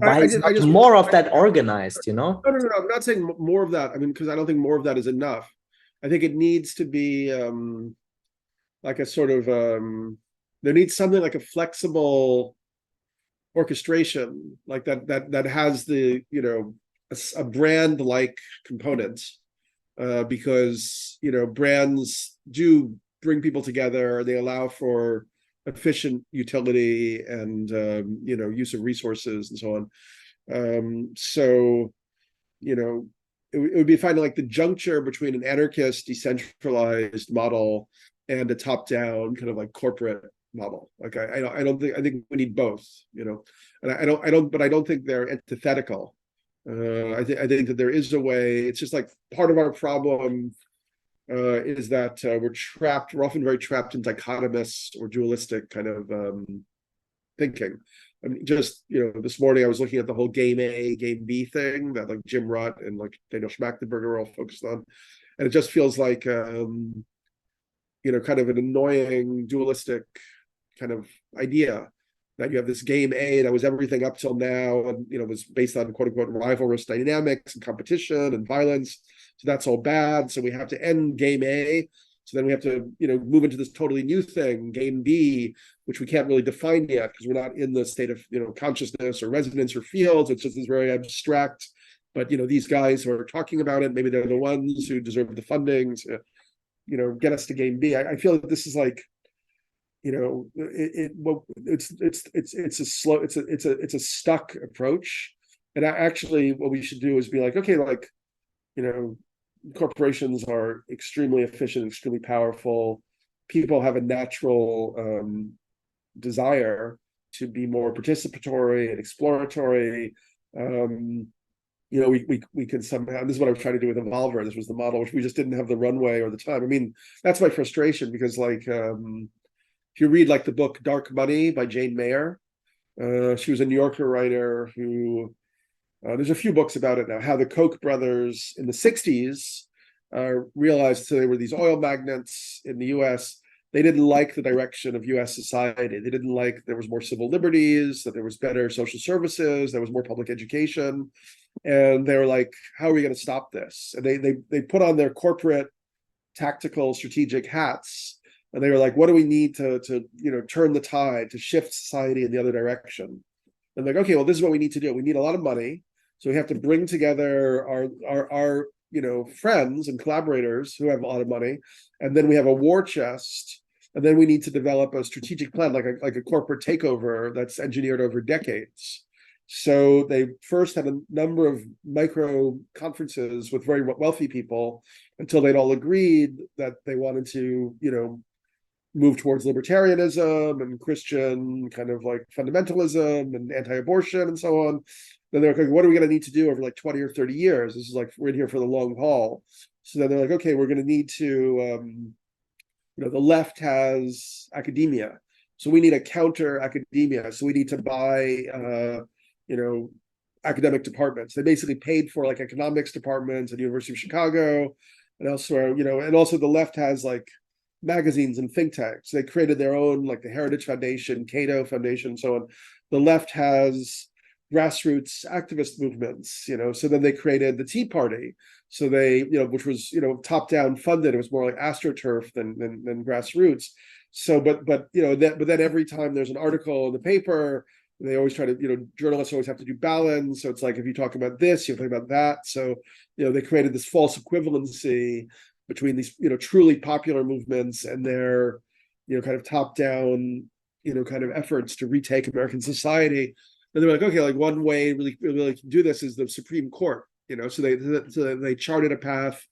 S2: I
S1: not
S2: just,
S1: more of that organized, you know?
S2: no, no, no, no, I'm not saying more of that. I mean, because I don't think more of that is enough. I think it needs to be like a sort of there needs something like a flexible orchestration, like that has the a brand like component, because brands do bring people together. They allow for efficient utility and use of resources and so on. So you know it would be finding like the juncture between an anarchist, decentralized model and a top-down kind of like corporate model. Like I don't think, I think we need both, you know, and but I don't think they're antithetical. I think that there is a way. It's just like part of our problem is that we're often very trapped in dichotomist or dualistic kind of thinking. I mean, just, you know, this morning I was looking at the whole game A, game B thing that like Jim Rutt and like Daniel Schmachtenberger are all focused on. And it just feels like, you know, kind of an annoying dualistic kind of idea that you have this game A that was everything up till now, and, you know, was based on quote unquote rivalrous dynamics and competition and violence. So that's all bad. So we have to end game A. So then we have to, you know, move into this totally new thing, game B, which we can't really define yet because we're not in the state of, you know, consciousness or resonance or fields. It's just this very abstract. But, you know, these guys who are talking about it, maybe they're the ones who deserve the funding to, you know, get us to game B. I feel that this is like, you know, it's a slow, it's a stuck approach. And actually, what we should do is be like, okay, like, you know, corporations are extremely efficient, extremely powerful. People have a natural desire to be more participatory and exploratory. You know, we can somehow, this is what I was trying to do with Evolver. This was the model, which we just didn't have the runway or the time. I mean, that's my frustration because like, if you read like the book Dark Money by Jane Mayer, she was a New Yorker writer who, there's a few books about it now, how the Koch brothers in the 60s realized they were these oil magnates in the US. They didn't like the direction of US society. They didn't like there was more civil liberties, that there was better social services, there was more public education. And they were like, how are we going to stop this? And they put on their corporate tactical strategic hats. And they were like, what do we need to you know, turn the tide, to shift society in the other direction? And like, okay, well, this is what we need to do. We need a lot of money. So we have to bring together our you know, friends and collaborators who have a lot of money. And then we have a war chest. And then we need to develop a strategic plan, like a corporate takeover that's engineered over decades. So they first had a number of micro conferences with very wealthy people until they'd all agreed that they wanted to, you know, move towards libertarianism and Christian kind of like fundamentalism and anti-abortion and so on. Then they're like, what are we going to need to do over like 20 or 30 years? This is like, we're in here for the long haul. So then they're like, okay, we're going to need to, you know, the left has academia. So we need a counter academia. So we need to buy, you know, academic departments. They basically paid for like economics departments at the University of Chicago and elsewhere, you know, and also the left has like magazines and think tanks. They created their own, like the Heritage Foundation, Cato Foundation, and so on. The left has grassroots activist movements, you know, so then they created the Tea Party. So they, you know, which was, you know, top-down funded. It was more like AstroTurf than grassroots. So, but you know, but then every time there's an article in the paper, they always try to, you know, journalists always have to do balance. So it's like, if you talk about this, you talk about that. So, you know, they created this false equivalency between these, you know, truly popular movements and their, you know, kind of top-down, you know, kind of efforts to retake American society. And they're like, okay, like one way really to do this is the Supreme Court, you know. So they charted a path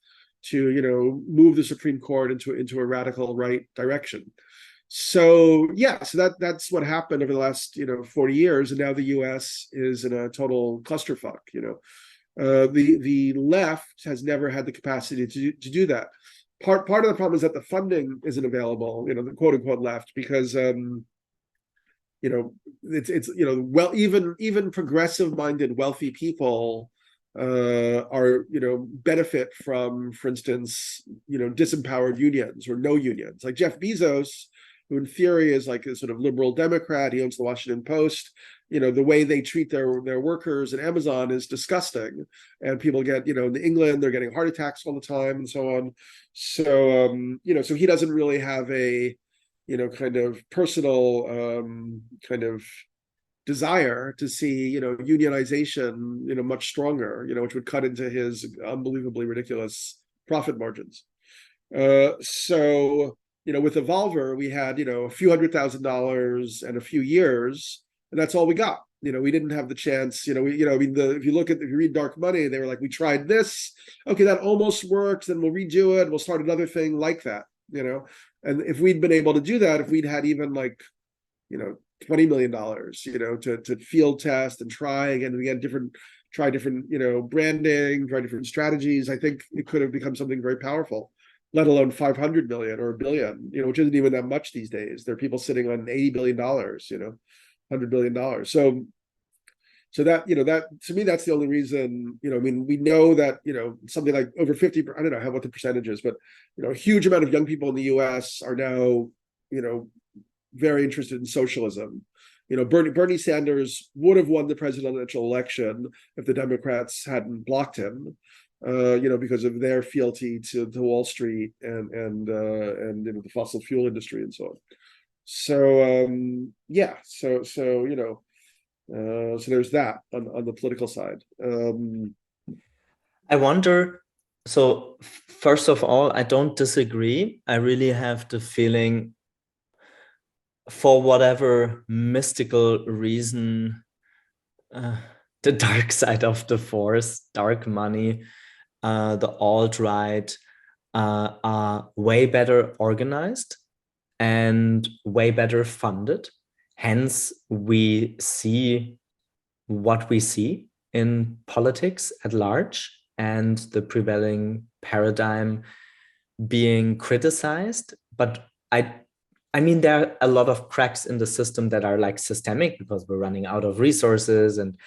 S2: to, you know, move the Supreme Court into a radical right direction. So yeah, so that's what happened over the last, you know, 40 years, and now the U.S. is in a total clusterfuck, you know. The left has never had the capacity to do that. Part of the problem is that the funding isn't available, you know, the quote unquote left, because you know, it's you know, well, even progressive minded wealthy people are, you know, benefit from, for instance, you know, disempowered unions or no unions. Like Jeff Bezos, who in theory is like a sort of liberal Democrat, he owns the Washington Post. You know, the way they treat their workers at Amazon is disgusting, and people get, you know, in England they're getting heart attacks all the time and so on. So you know, so he doesn't really have a, you know, kind of personal kind of desire to see, you know, unionization, you know, much stronger, you know, which would cut into his unbelievably ridiculous profit margins. So, you know, with Evolver, we had, you know, a few $100,000 and a few years, and that's all we got. we didn't have the chance. I mean, if you read Dark Money, they were like, we tried this, okay, that almost works, then we'll redo it, we'll start another thing like that. And if we'd been able to do that, if we'd had even like, $20 million, to field test and try again and again, try different, branding, try different strategies, I think it could have become something very powerful, let alone 500 million or a billion, which isn't even that much these days. There are people sitting on $80 billion, $100 billion. So that, that to me, that's the only reason, I mean, we know that, something like over 50, I don't know what the percentage is, but, a huge amount of young people in the US are now, very interested in socialism. Bernie Sanders would have won the presidential election if the Democrats hadn't blocked him, because of their fealty to Wall Street and the fossil fuel industry and so on. So yeah, so there's that on the political side.
S1: I wonder. So first of all, I don't disagree. I really have the feeling, for whatever mystical reason, the dark side of the force, dark money, the alt-right are way better organized and way better funded. Hence, we see what we see in politics at large and the prevailing paradigm being criticized. But I mean, there are a lot of cracks in the system that are like systemic, because we're running out of resources, and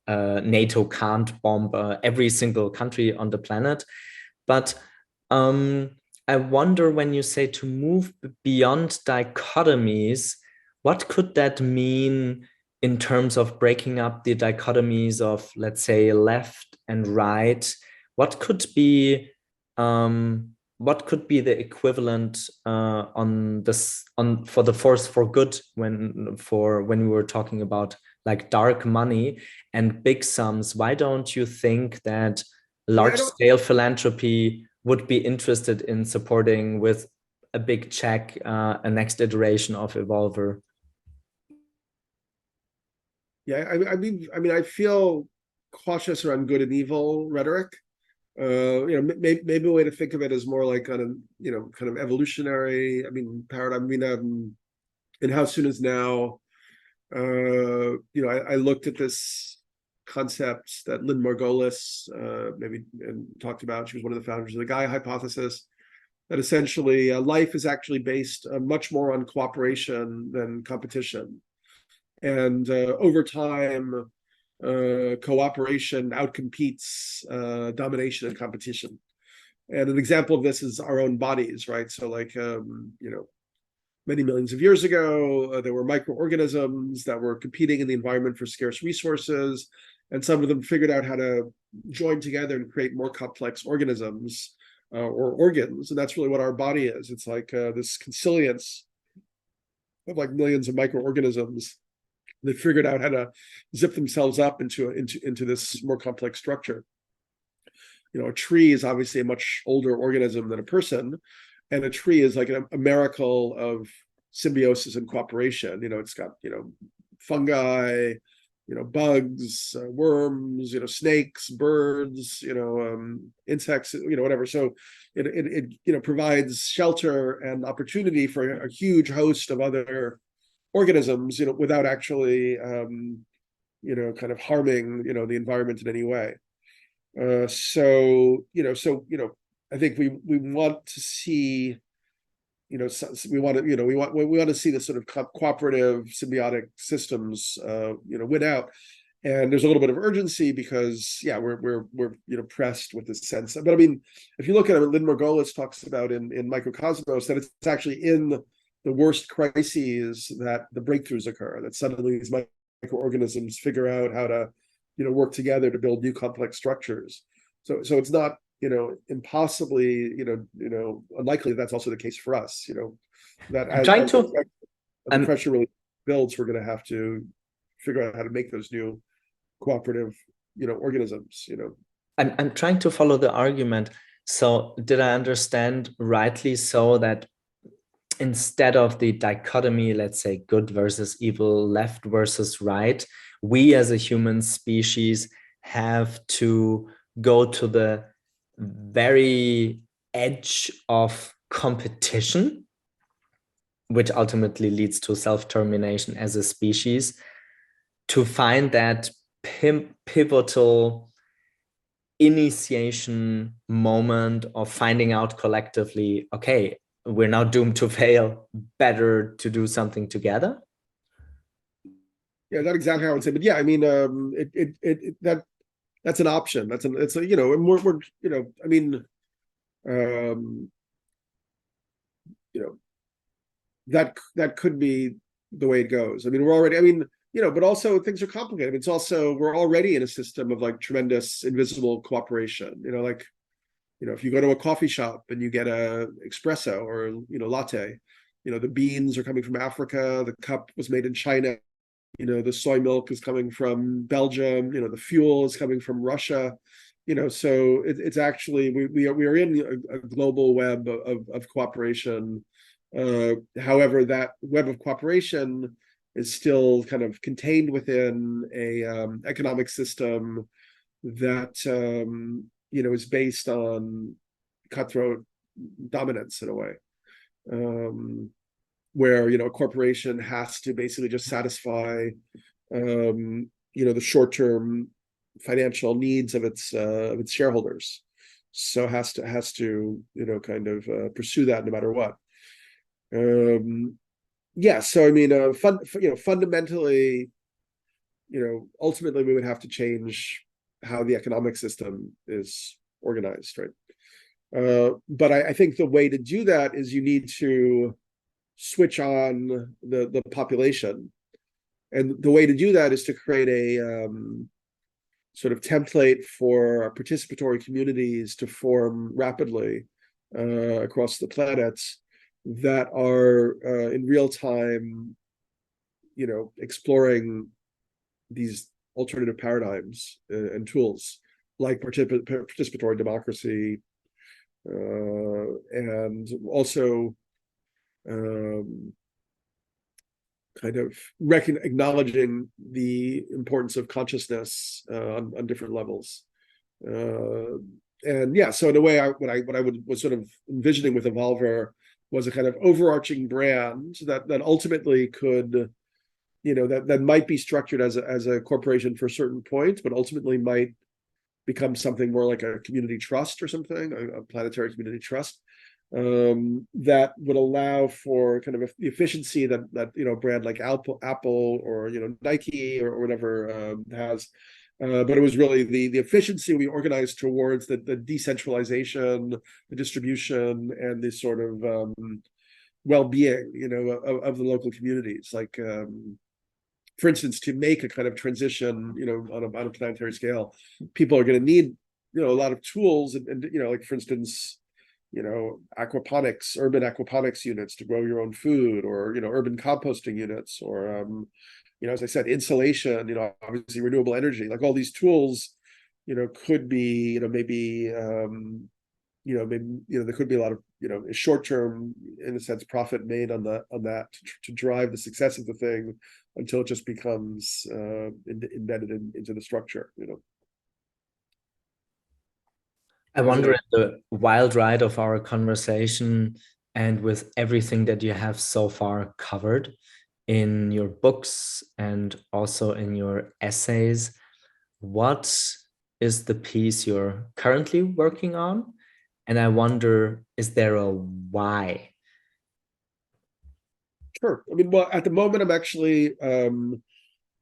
S1: NATO can't bomb every single country on the planet. But I wonder, when you say to move beyond dichotomies, what could that mean in terms of breaking up the dichotomies of, let's say, left and right? What could be the equivalent for the force for good when we were talking about like dark money and big sums? Why don't you think that large scale philanthropy would be interested in supporting with a big check a next iteration of Evolver?
S2: Yeah, I mean, I feel cautious around good and evil rhetoric. Maybe a way to think of it is more like on a, kind of evolutionary, paradigm. In How Soon Is Now, I looked at this concept that Lynn Margolis and talked about. She was one of the founders of the Gaia hypothesis, that essentially life is actually based much more on cooperation than competition. And over time, cooperation outcompetes domination and competition. And an example of this is our own bodies, right? So like, many millions of years ago, there were microorganisms that were competing in the environment for scarce resources. And some of them figured out how to join together and create more complex organisms or organs. And that's really what our body is. It's like this consilience of like millions of microorganisms. They figured out how to zip themselves up into this more complex structure. A tree is obviously a much older organism than a person, and a tree is like a miracle of symbiosis and cooperation. It's got fungi, bugs, worms, snakes, birds, insects, whatever. So it provides shelter and opportunity for a huge host of other organisms, without actually, kind of harming, the environment in any way. I think we want to see, we want to see this sort of cooperative, symbiotic systems, win out. And there's a little bit of urgency because, yeah, we're pressed with this sense. But I mean, if you look at it, Lynn Margolis talks about in Microcosmos that it's actually in the worst crises that the breakthroughs occur, that suddenly these microorganisms figure out how to, work together to build new complex structures. So it's not, impossibly, unlikely that's also the case for us, that as the pressure really builds, we're going to have to figure out how to make those new cooperative, organisms,
S1: I'm trying to follow the argument. So did I understand rightly so that instead of the dichotomy, let's say good versus evil, left versus right, we as a human species have to go to the very edge of competition, which ultimately leads to self-termination as a species, to find that pivotal initiation moment of finding out collectively, okay, we're now doomed to fail, better to do something together.
S2: Yeah, not exactly how I would say, but yeah, I mean, that's an option. It's a, you know, and we're you know, I mean, um, you know, that could be the way it goes. I mean, we're already, I mean, you know, but also things are complicated. It's also, we're already in a system of like tremendous invisible cooperation. You know, like, you know, if you go to a coffee shop and you get a espresso or, you know, latte, you know, the beans are coming from Africa, the cup was made in China, you know, the soy milk is coming from Belgium, you know, the fuel is coming from Russia, you know, so it's actually, we are in a global web of cooperation. However, that web of cooperation is still kind of contained within a economic system that you know, is based on cutthroat dominance in a way, where, you know, a corporation has to basically just satisfy you know, the short-term financial needs of its shareholders, so has to you know, kind of pursue that no matter what. Yeah, so I mean, you know, fundamentally, you know, ultimately we would have to change how the economic system is organized, right? But I think the way to do that is you need to switch on the population, and the way to do that is to create a sort of template for participatory communities to form rapidly across the planet that are in real time, you know, exploring these alternative paradigms and tools like participatory democracy, and also kind of acknowledging the importance of consciousness on different levels. And yeah, so in a way, what I was sort of envisioning with Evolver was a kind of overarching brand that ultimately could, you know, that might be structured as a corporation for a certain point, but ultimately might become something more like a community trust or something, a planetary community trust, that would allow for kind of the efficiency that you know, a brand like Apple or, you know, Nike or whatever has. But it was really the efficiency we organized towards the decentralization, the distribution, and the sort of well-being, you know, of the local communities. Like, for instance, to make a kind of transition, you know, on a planetary scale, people are going to need, you know, a lot of tools, and you know, like, for instance, you know, aquaponics, urban aquaponics units to grow your own food, or, you know, urban composting units, or you know, as I said, insulation, you know, obviously renewable energy, like all these tools, you know, could be, you know, maybe you know, maybe, you know, there could be a lot of, you know, short-term, in a sense, profit made on that to drive the success of the thing until it just becomes embedded into the structure, you know.
S1: I wonder, in the wild ride of our conversation and with everything that you have so far covered in your books and also in your essays, what is the piece you're currently working on? And I wonder, is there a why?
S2: Sure. I mean, well, at the moment, I'm actually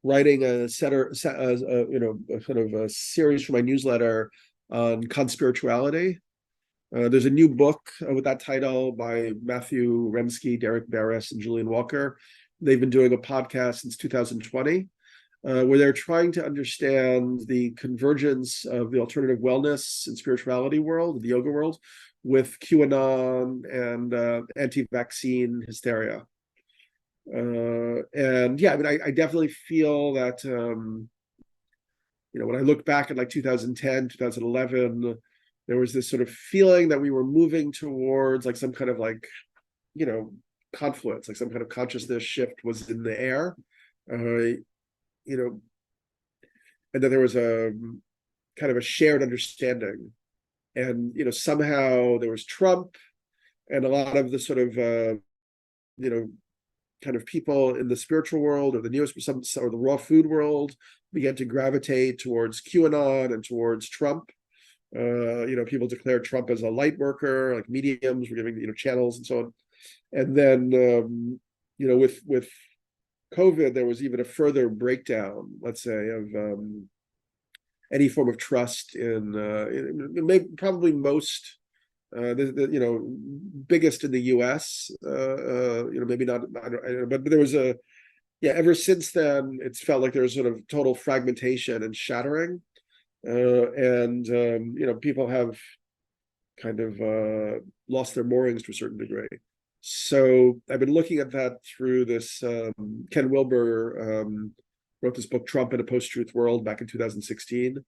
S2: writing you know, a sort of a series for my newsletter on conspirituality. There's a new book with that title by Matthew Remski, Derek Barris, and Julian Walker. They've been doing a podcast since 2020, where they're trying to understand the convergence of the alternative wellness and spirituality world, the yoga world, with QAnon and anti-vaccine hysteria. And yeah, I mean, I definitely feel that, you know, when I look back at like 2010, 2011, there was this sort of feeling that we were moving towards like some kind of like, you know, confluence, like some kind of consciousness shift was in the air, you know, and then there was a kind of a shared understanding. And, you know, somehow there was Trump and a lot of the sort of, you know, kind of people in the spiritual world or the neo or the raw food world began to gravitate towards QAnon and towards Trump. You know, people declared Trump as a light worker, like mediums were giving, you know, channels and so on. And then, you know, with COVID, there was even a further breakdown, let's say, of any form of trust in probably most, you know, biggest in the U.S. You know, maybe not, I don't, but there was a, yeah. Ever since then, it's felt like there's sort of total fragmentation and shattering, and you know, people have kind of lost their moorings to a certain degree. So I've been looking at that through this. Ken Wilber wrote this book, Trump in a Post-Truth World, back in 2016,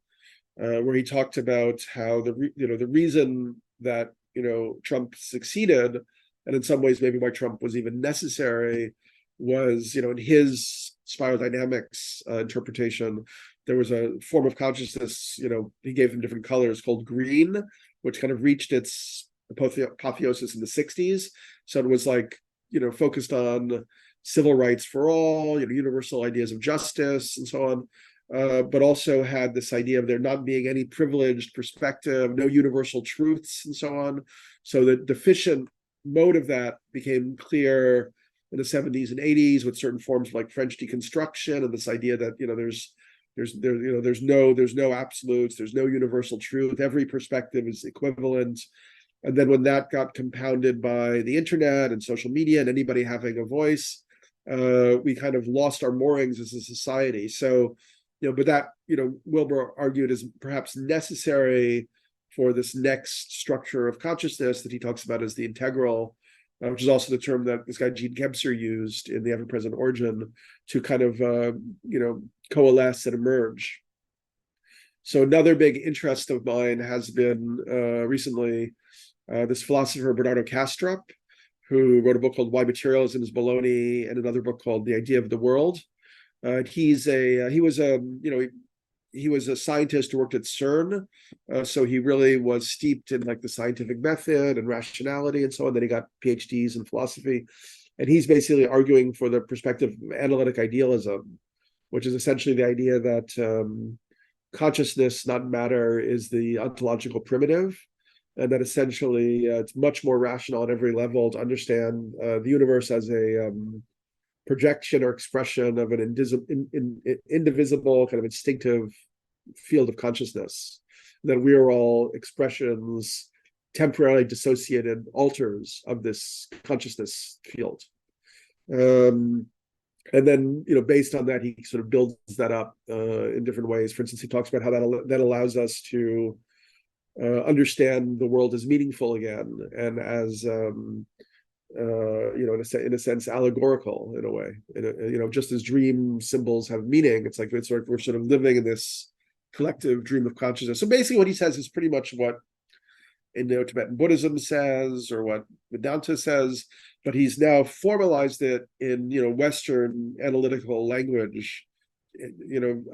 S2: where he talked about how you know, the reason that, you know, Trump succeeded, and in some ways maybe why Trump was even necessary, was, you know, in his spiral dynamics interpretation, there was a form of consciousness, you know, he gave them different colors, called green, which kind of reached its apotheosis in the 60s. So it was like, you know, focused on civil rights for all, you know, universal ideas of justice and so on, but also had this idea of there not being any privileged perspective, no universal truths and so on. So the deficient mode of that became clear in the 70s and 80s with certain forms like French deconstruction and this idea that, you know, there's no absolutes, there's no universal truth, every perspective is equivalent. And then when that got compounded by the internet and social media and anybody having a voice, we kind of lost our moorings as a society. So, you know, but that, you know, Wilber argued is perhaps necessary for this next structure of consciousness that he talks about as the integral, which is also the term that this guy Gene Kempser used in The Ever-Present Origin to kind of, you know, coalesce and emerge. So another big interest of mine has been recently this philosopher Bernardo Kastrup, who wrote a book called Why Materialism is Baloney and another book called The Idea of the World. He was a scientist who worked at CERN, so he really was steeped in like the scientific method and rationality and so on. Then he got PhDs in philosophy, and he's basically arguing for the perspective of analytic idealism, which is essentially the idea that consciousness, not matter, is the ontological primitive, and that essentially it's much more rational at every level to understand the universe as a projection or expression of an indivisible kind of instinctive field of consciousness. That we are all expressions, temporarily dissociated alters of this consciousness field. And then, you know, based on that, he sort of builds that up in different ways. For instance, he talks about how that allows us to understand the world as meaningful again and as you know, in a sense, allegorical in a way. You know, just as dream symbols have meaning, it's like we're sort of living in this collective dream of consciousness. So basically, what he says is pretty much what Tibetan Buddhism says or what Vedanta says, but he's now formalized it in, you know, Western analytical language, to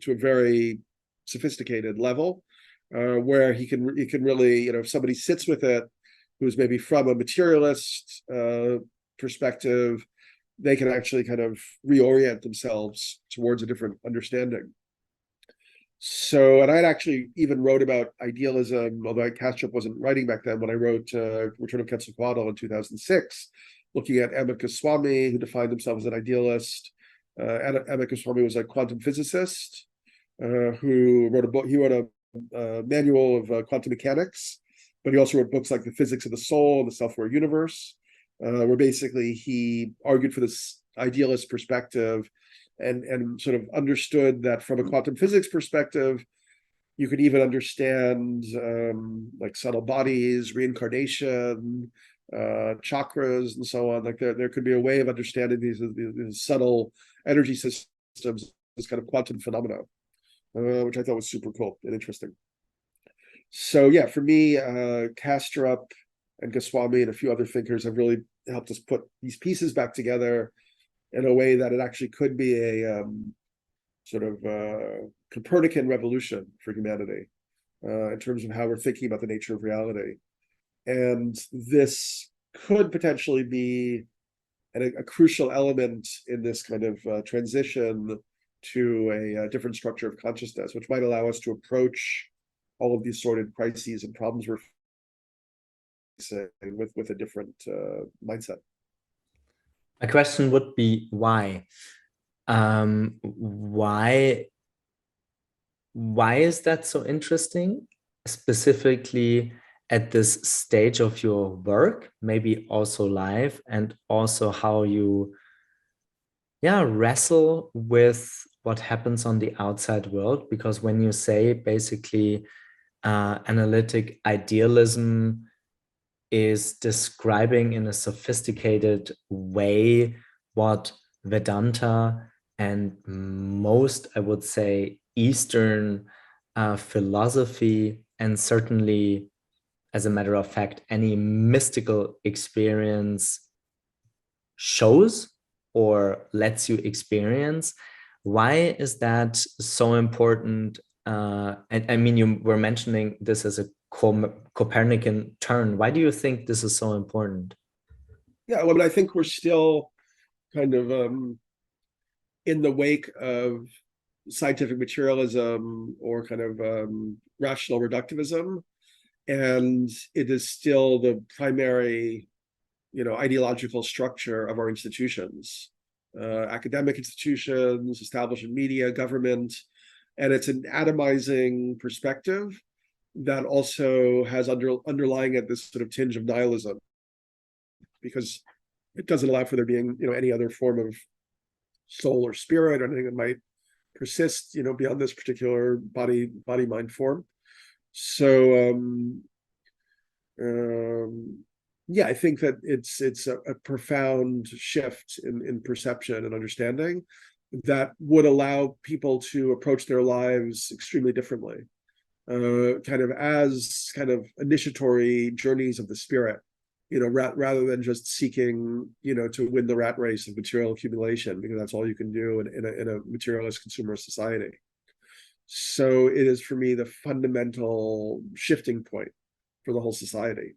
S2: a very sophisticated level, where he can really, you know, if somebody sits with it, who's maybe from a materialist perspective, they can actually kind of reorient themselves towards a different understanding. So, and I'd actually even wrote about idealism, although Kastrup wasn't writing back then, when I wrote Return of Quetzalcoatl in 2006, looking at Amit Goswami, who defined himself as an idealist. Amit Goswami was a quantum physicist who wrote a book. He wrote a manual of quantum mechanics, but he also wrote books like The Physics of the Soul and The Self-Aware Universe, where basically he argued for this idealist perspective and sort of understood that from a quantum physics perspective, you could even understand like subtle bodies, reincarnation, chakras, and so on. Like there could be a way of understanding these subtle energy systems, this kind of quantum phenomena, which I thought was super cool and interesting. So yeah, for me, Kastrup and Goswami and a few other thinkers have really helped us put these pieces back together in a way that it actually could be a sort of Copernican revolution for humanity in terms of how we're thinking about the nature of reality. And this could potentially be a crucial element in this kind of transition to a different structure of consciousness, which might allow us to approach all of these sorted crises and problems we're facing with a different mindset.
S1: My question would be why? Why is that so interesting, specifically at this stage of your work, maybe also live, and also how you wrestle with what happens on the outside world? Because when you say basically analytic idealism is describing in a sophisticated way what Vedanta and most, I would say, Eastern philosophy, and certainly, as a matter of fact, any mystical experience shows or lets you experience. Why is that so important? And I mean, you were mentioning this as a Copernican turn. Why do you think this is so important?
S2: Yeah, well, I think we're still kind of in the wake of scientific materialism or kind of rational reductivism, and it is still the primary, ideological structure of our institutions, academic institutions, establishment media, government, and it's an atomizing perspective that also has underlying it this sort of tinge of nihilism, because it doesn't allow for there being, any other form of soul or spirit or anything that might persist, beyond this particular body mind form. So yeah, I think that it's a profound shift in perception and understanding that would allow people to approach their lives extremely differently, kind of initiatory journeys of the spirit, rather than just seeking, to win the rat race of material accumulation, because that's all you can do in a materialist consumer society. So it is, for me, the fundamental shifting point for the whole society.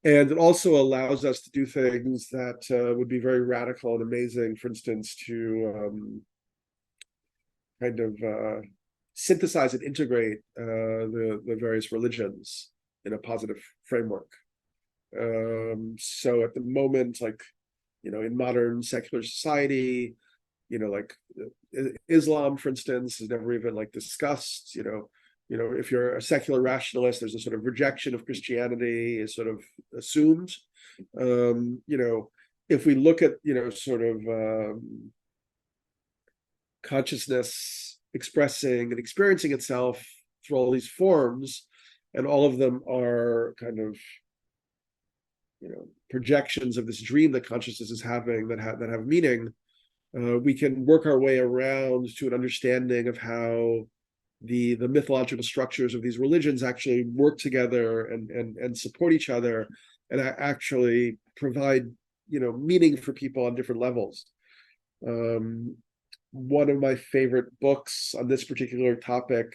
S2: And it also allows us to do things that would be very radical and amazing, for instance, to kind of synthesize and integrate the various religions in a positive framework. So at the moment, like, in modern secular society, like Islam, for instance, is never even like discussed. If you're a secular rationalist, there's a sort of rejection of Christianity is sort of assumed. If we look at, sort of consciousness expressing and experiencing itself through all these forms, and all of them are kind of, projections of this dream that consciousness is having that have meaning, we can work our way around to an understanding of how the mythological structures of these religions actually work together and support each other, and actually provide, meaning for people on different levels. One of my favorite books on this particular topic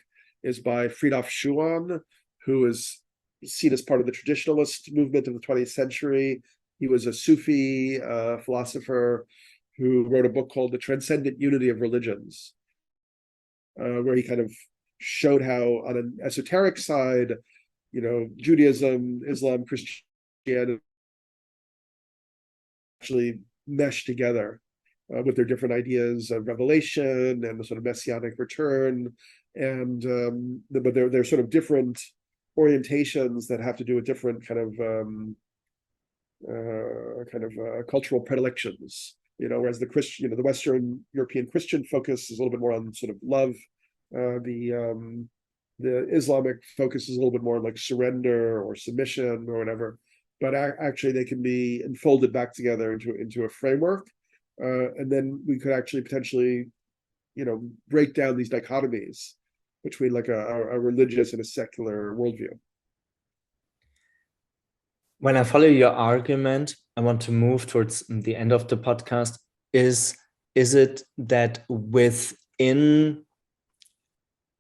S2: is by Friedrich Schuon, who is seen as part of the traditionalist movement of the 20th century. He was a Sufi philosopher who wrote a book called The Transcendent Unity of Religions, where he kind of showed how, on an esoteric side, Judaism, Islam, Christianity actually mesh together with their different ideas of revelation and the sort of messianic return, and but they're sort of different orientations that have to do with different kind of cultural predilections. Whereas the Christian, the Western European Christian focus is a little bit more on sort of love. The Islamic focus is a little bit more like surrender or submission or whatever. But actually, they can be enfolded back together into a framework, and then we could actually potentially, break down these dichotomies between like a religious and a secular worldview.
S1: When I follow your argument, I want to move towards the end of the podcast. Is it that within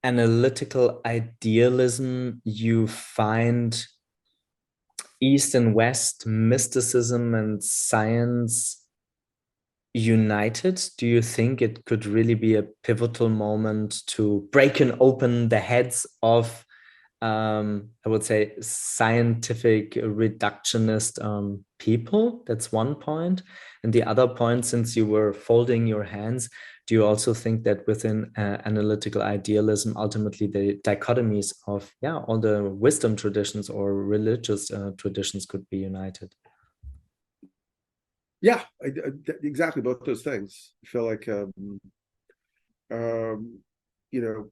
S1: analytical idealism you find East and West, mysticism and science united? Do you think it could really be a pivotal moment to break and open the heads of, I would say, scientific reductionist people? That's one point. And the other point, since you were folding your hands, do you also think that within analytical idealism, ultimately the dichotomies of, yeah, all the wisdom traditions or religious traditions could be united?
S2: Yeah, exactly both those things. I feel like, you know,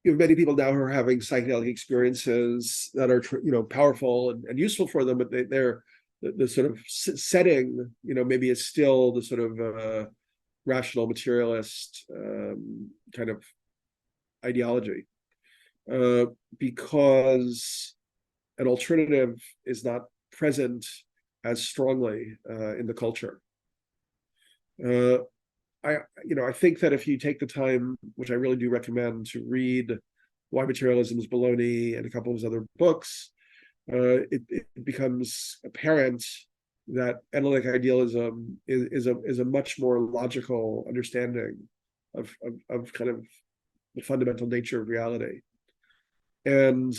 S2: you have many people now who are having psychedelic experiences that are, powerful and useful for them, but they're the sort of setting, maybe is still the sort of rational materialist kind of ideology, because an alternative is not present as strongly in the culture. I think that if you take the time, which I really do recommend, to read Why Materialism is Baloney and a couple of his other books, it becomes apparent that analytic idealism is a much more logical understanding of kind of the fundamental nature of reality. And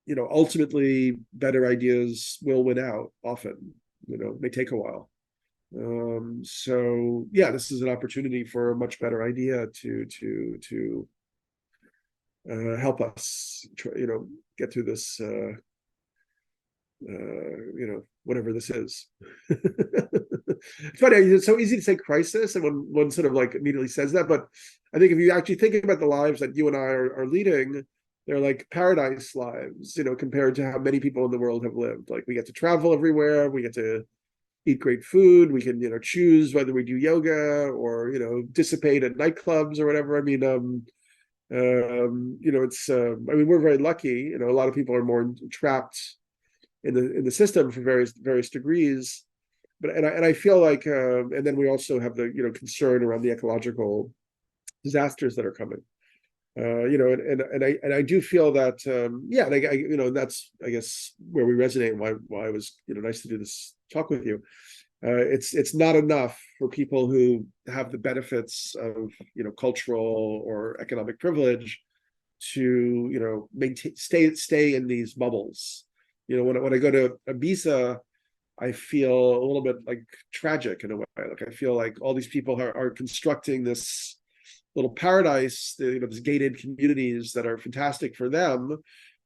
S2: ultimately, better ideas will win out often. It may take a while. So yeah, this is an opportunity for a much better idea to help us, get through this, whatever this is. It's funny, it's so easy to say crisis, and when one sort of like immediately says that, but I think if you actually think about the lives that you and I are leading, they're like paradise lives, compared to how many people in the world have lived. Like, we get to travel everywhere, we get to eat great food, we can choose whether we do yoga or dissipate at nightclubs or whatever. I mean, it's I mean, we're very lucky. A lot of people are more trapped in the system for various degrees, but and I feel like and then we also have the concern around the ecological disasters that are coming. And I do feel that yeah, and that's, I guess, where we resonate, and why it was nice to do this talk with you. It's not enough for people who have the benefits of cultural or economic privilege to maintain stay in these bubbles. When I go to Ibiza, I feel a little bit like tragic in a way. Like, I feel like all these people are constructing this little paradise, these gated communities that are fantastic for them.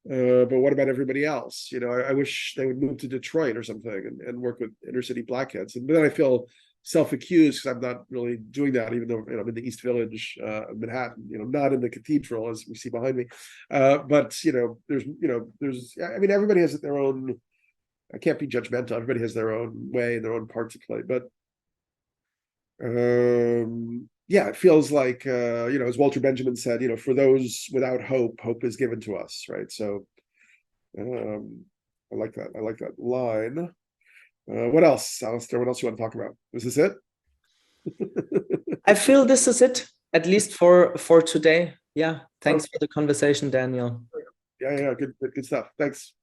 S2: But what about everybody else? I wish they would move to Detroit or something and work with inner city blackheads. And then I feel self-accused because I'm not really doing that, even though I'm in the East Village of Manhattan, not in the cathedral as we see behind me. But there's I mean, everybody has their own. I can't be judgmental. Everybody has their own way and their own part to play. But yeah, it feels like as Walter Benjamin said, for those without hope, hope is given to us, right? So I like that line. What else, Alistair? What else you want to talk about? Is this it?
S1: I feel this is it, at least for today. Yeah, thanks for the conversation, Daniel.
S2: Yeah, good stuff. Thanks.